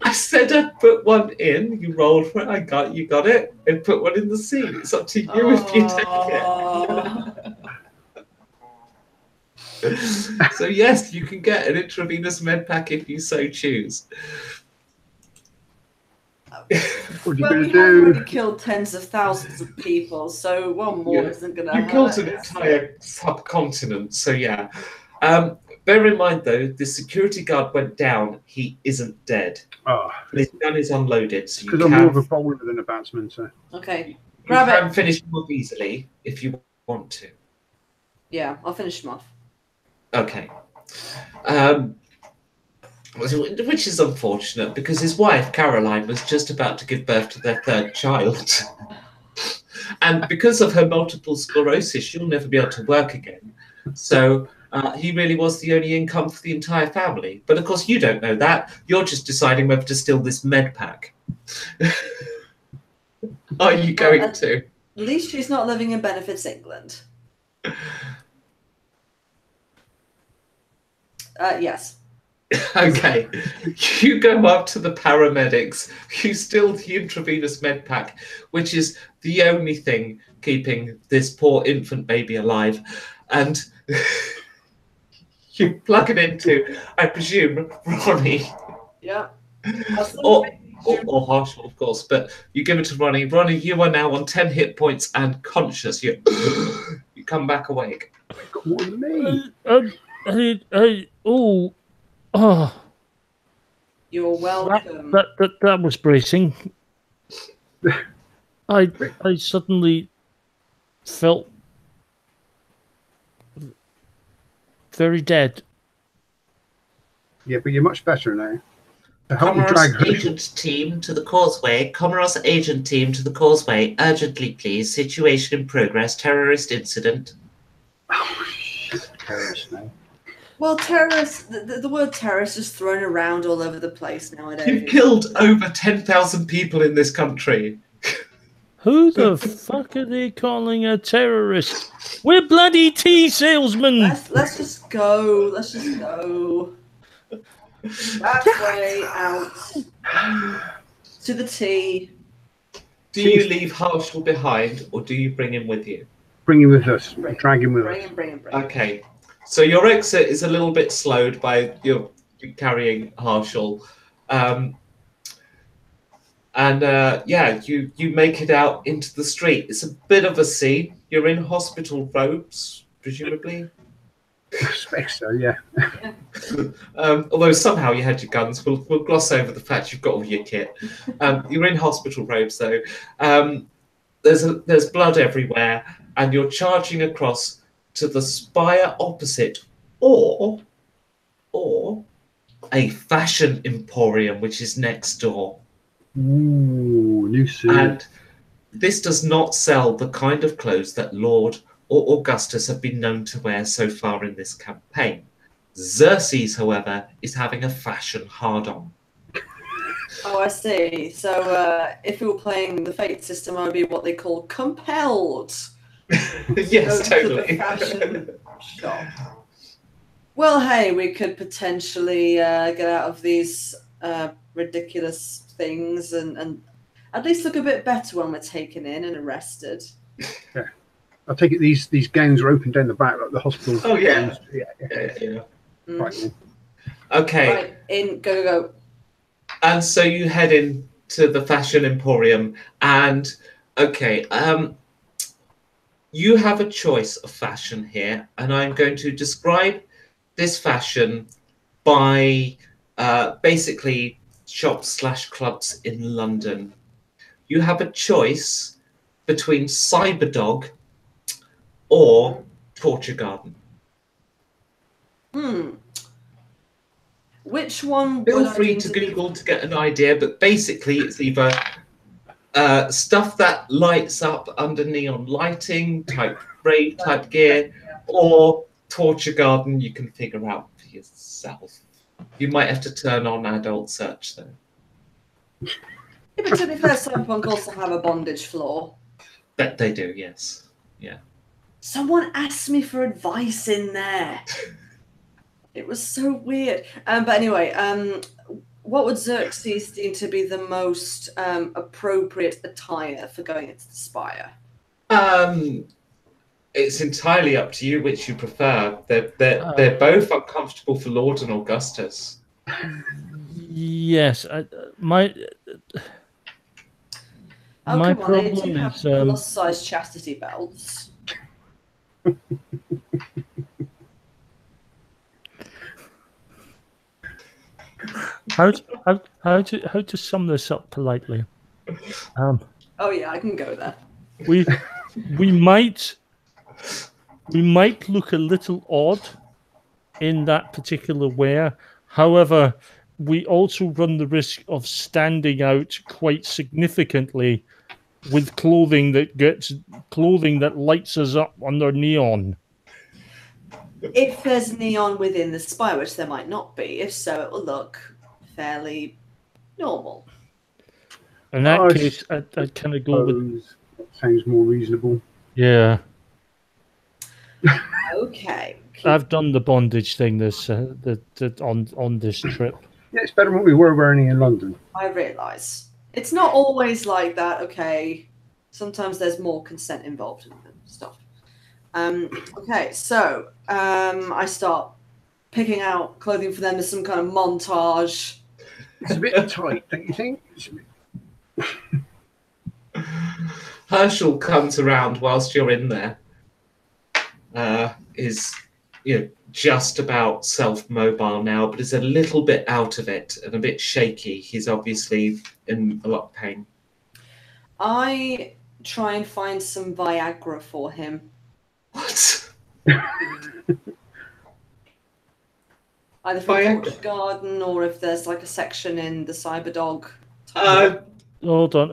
S1: I said I'd put one in. You rolled for it. You got it. And put one in the scene. It's up to you if you take it. So yes, you can get an intravenous med pack if you so choose.
S3: What are you
S4: Well,
S3: going
S4: we
S3: to
S4: have
S3: do?
S4: already killed tens of thousands of people, so one more
S1: Yeah.
S4: isn't going to
S1: You
S4: hurt.
S1: killed an entire subcontinent, so yeah. Bear in mind though, the security guard went down. He isn't dead.
S3: Oh,
S1: His gun is unloaded, so you
S3: because I'm more of a
S1: can,
S3: bowler than a batsman, so.
S4: Okay,
S1: you
S4: grab
S1: can
S4: it.
S1: finish him off easily if you want to.
S4: Yeah, I'll finish him off.
S1: Okay. Which is unfortunate because his wife, Caroline, was just about to give birth to their third child. And because of her multiple sclerosis, she'll never be able to work again. So he really was the only income for the entire family. But of course, you don't know that. You're just deciding whether to steal this med pack. Are you going to?
S4: At least she's not living in Benefits England. Yes.
S1: Okay, you go up to the paramedics. You steal the intravenous med pack, which is the only thing keeping this poor infant baby alive, and you plug it into, I presume, Ronnie
S4: Yeah.
S1: or Harshal, of course. But you give it to Ronnie. Ronnie, you are now on 10 hit points and conscious. You come back awake.
S3: Got more than me.
S2: Oh,
S4: You're welcome.
S2: that was bracing. I suddenly felt very dead.
S3: Yeah, but you're much better now. To help me
S5: Comoros
S3: drag her.
S5: agent team to the causeway. Comoros agent team to the causeway. Urgently, please. Situation in progress. Terrorist incident.
S3: Oh, shit. Terrorist now.
S4: Well, terrorist, the word terrorist is thrown around all over the place nowadays.
S1: You've killed over 10,000 people in this country.
S2: Who the fuck are they calling a terrorist? We're bloody tea salesmen.
S4: Let's just go. Let's just go. That way out to the tea.
S1: Do you leave Harshal behind, or do you bring him with you?
S3: Bring him with us. Drag him with
S4: Bring
S3: us.
S4: him, bring him, bring him.
S1: Okay, so your exit is a little bit slowed by your carrying Harshal. Yeah, you make it out into the street. It's a bit of a scene. You're in hospital robes, presumably.
S3: I suspect so, yeah.
S1: Although somehow you had your guns. We'll gloss over the fact you've got all your kit. You're in hospital robes, though. There's blood everywhere, and you're charging across to the spire opposite, or a fashion emporium, which is next door.
S3: Ooh, new suit.
S1: And this does not sell the kind of clothes that Lord or Augustus have been known to wear so far in this campaign. Xerxes, however, is having a fashion hard-on.
S4: Oh, I see. So if we were playing the Fate system, I would be what they call compelled.
S1: Yes,
S4: Go to the
S1: totally.
S4: fashion shop. Well, hey, we could potentially get out of these ridiculous things and at least look a bit better when we're taken in and arrested.
S3: Yeah. I take it these gowns are open down the back like the hospital.
S1: Oh, yeah.
S3: gowns. Yeah.
S4: Mm.
S3: Right, then.
S1: Okay.
S4: Right, in, go.
S1: And so you head in to the fashion emporium, and okay, you have a choice of fashion here, and I'm going to describe this fashion by basically shops/clubs in London. You have a choice between Cyberdog or Torture Garden.
S4: Which one?
S1: Feel
S4: would I
S1: free
S4: deem
S1: to
S4: be-
S1: Google to get an idea, but basically it's either stuff that lights up under neon lighting, type raid type gear, or Torture Garden you can figure out for yourself. You might have to turn on adult search though.
S4: Yeah, but to be fair, Cyberpunk also have a bondage floor.
S1: That they do, yes. Yeah.
S4: Someone asked me for advice in there. It was so weird. But anyway, what would Xerxes deem to be the most appropriate attire for going into the Spire?
S1: It's entirely up to you which you prefer. They're both uncomfortable for Lord and Augustus.
S2: Yes, my
S4: Oh,
S2: my
S4: come on, they do
S2: problem
S4: have
S2: is
S4: plus-size chastity belts.
S2: how to sum this up politely.
S4: Oh yeah, I can go there.
S2: We might look a little odd in that particular wear. However, we also run the risk of standing out quite significantly with clothing that lights us up under neon.
S4: If there's neon within the Spire, which there might not be, if so, it will look fairly normal.
S2: In that case, I'd kind of go with.
S3: Sounds more reasonable.
S2: Yeah.
S4: Okay.
S2: I've done the bondage thing on this trip.
S3: Yeah, it's better than what we were wearing in London.
S4: I realise. It's not always like that, okay? Sometimes there's more consent involved in stuff. Okay, so I start picking out clothing for them as some kind of montage.
S3: It's a bit tight, don't you think?
S1: Herschel comes around whilst you're in there. Is just about self-mobile now, but is a little bit out of it and a bit shaky. He's obviously in a lot of pain.
S4: I try and find some Viagra for him.
S1: What?
S4: Either from
S1: Viagra?
S4: Torch Garden or if there's like a section in the Cyberdog.
S2: Hold on.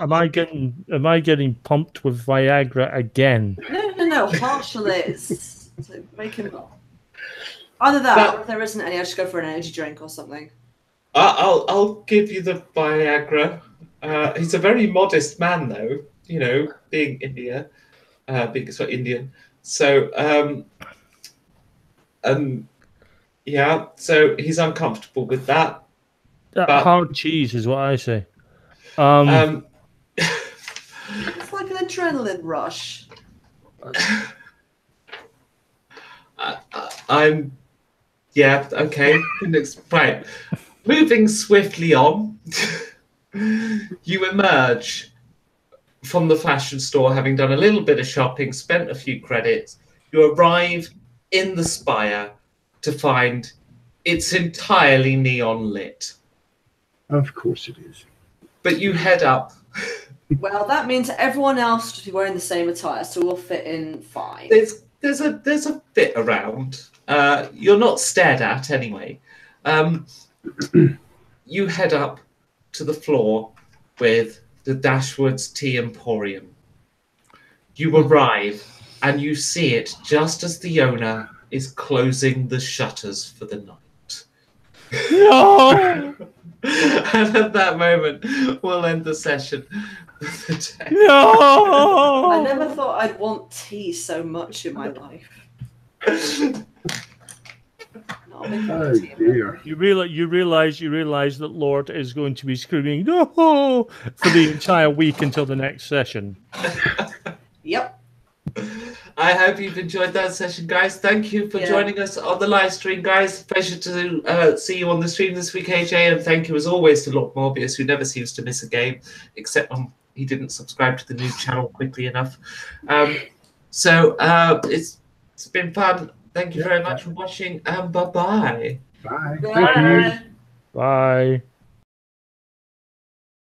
S2: Am I getting pumped with Viagra again?
S4: No. Marshall is. So make him up. Either that, or if there isn't any, I just go for an energy drink or something.
S1: I'll give you the Viagra. He's a very modest man, though. Being Indian. So, yeah. So he's uncomfortable with that.
S2: Hard cheese is what I say.
S4: It's like an adrenaline rush.
S1: Yeah, okay. Right. Moving swiftly on, you emerge from the fashion store having done a little bit of shopping, spent a few credits. You arrive in the Spire to find it's entirely neon lit.
S3: Of course it is.
S1: But you head up.
S4: Well, that means everyone else should be wearing the same attire, so we'll fit in fine.
S1: There's a bit around. You're not stared at anyway. You head up to the floor with the Dashwood's Tea Emporium. You arrive and you see it just as the owner is closing the shutters for the night.
S2: No!
S1: And at that moment, we'll end the session.
S2: No!
S4: I never thought I'd want tea so much in my life.
S3: Oh dear.
S2: You realize that Lord is going to be screaming no for the entire week until the next session.
S4: Yep.
S1: I hope you've enjoyed that session, guys. Thank you for joining us on the live stream, guys. Pleasure to see you on the stream this week, AJ. And thank you, as always, to Lord Morbius, who never seems to miss a game, except when he didn't subscribe to the new channel quickly enough. So it's been fun. Thank you very much for watching, and bye-bye.
S3: Bye.
S4: Bye.
S3: Thank you.
S2: Bye.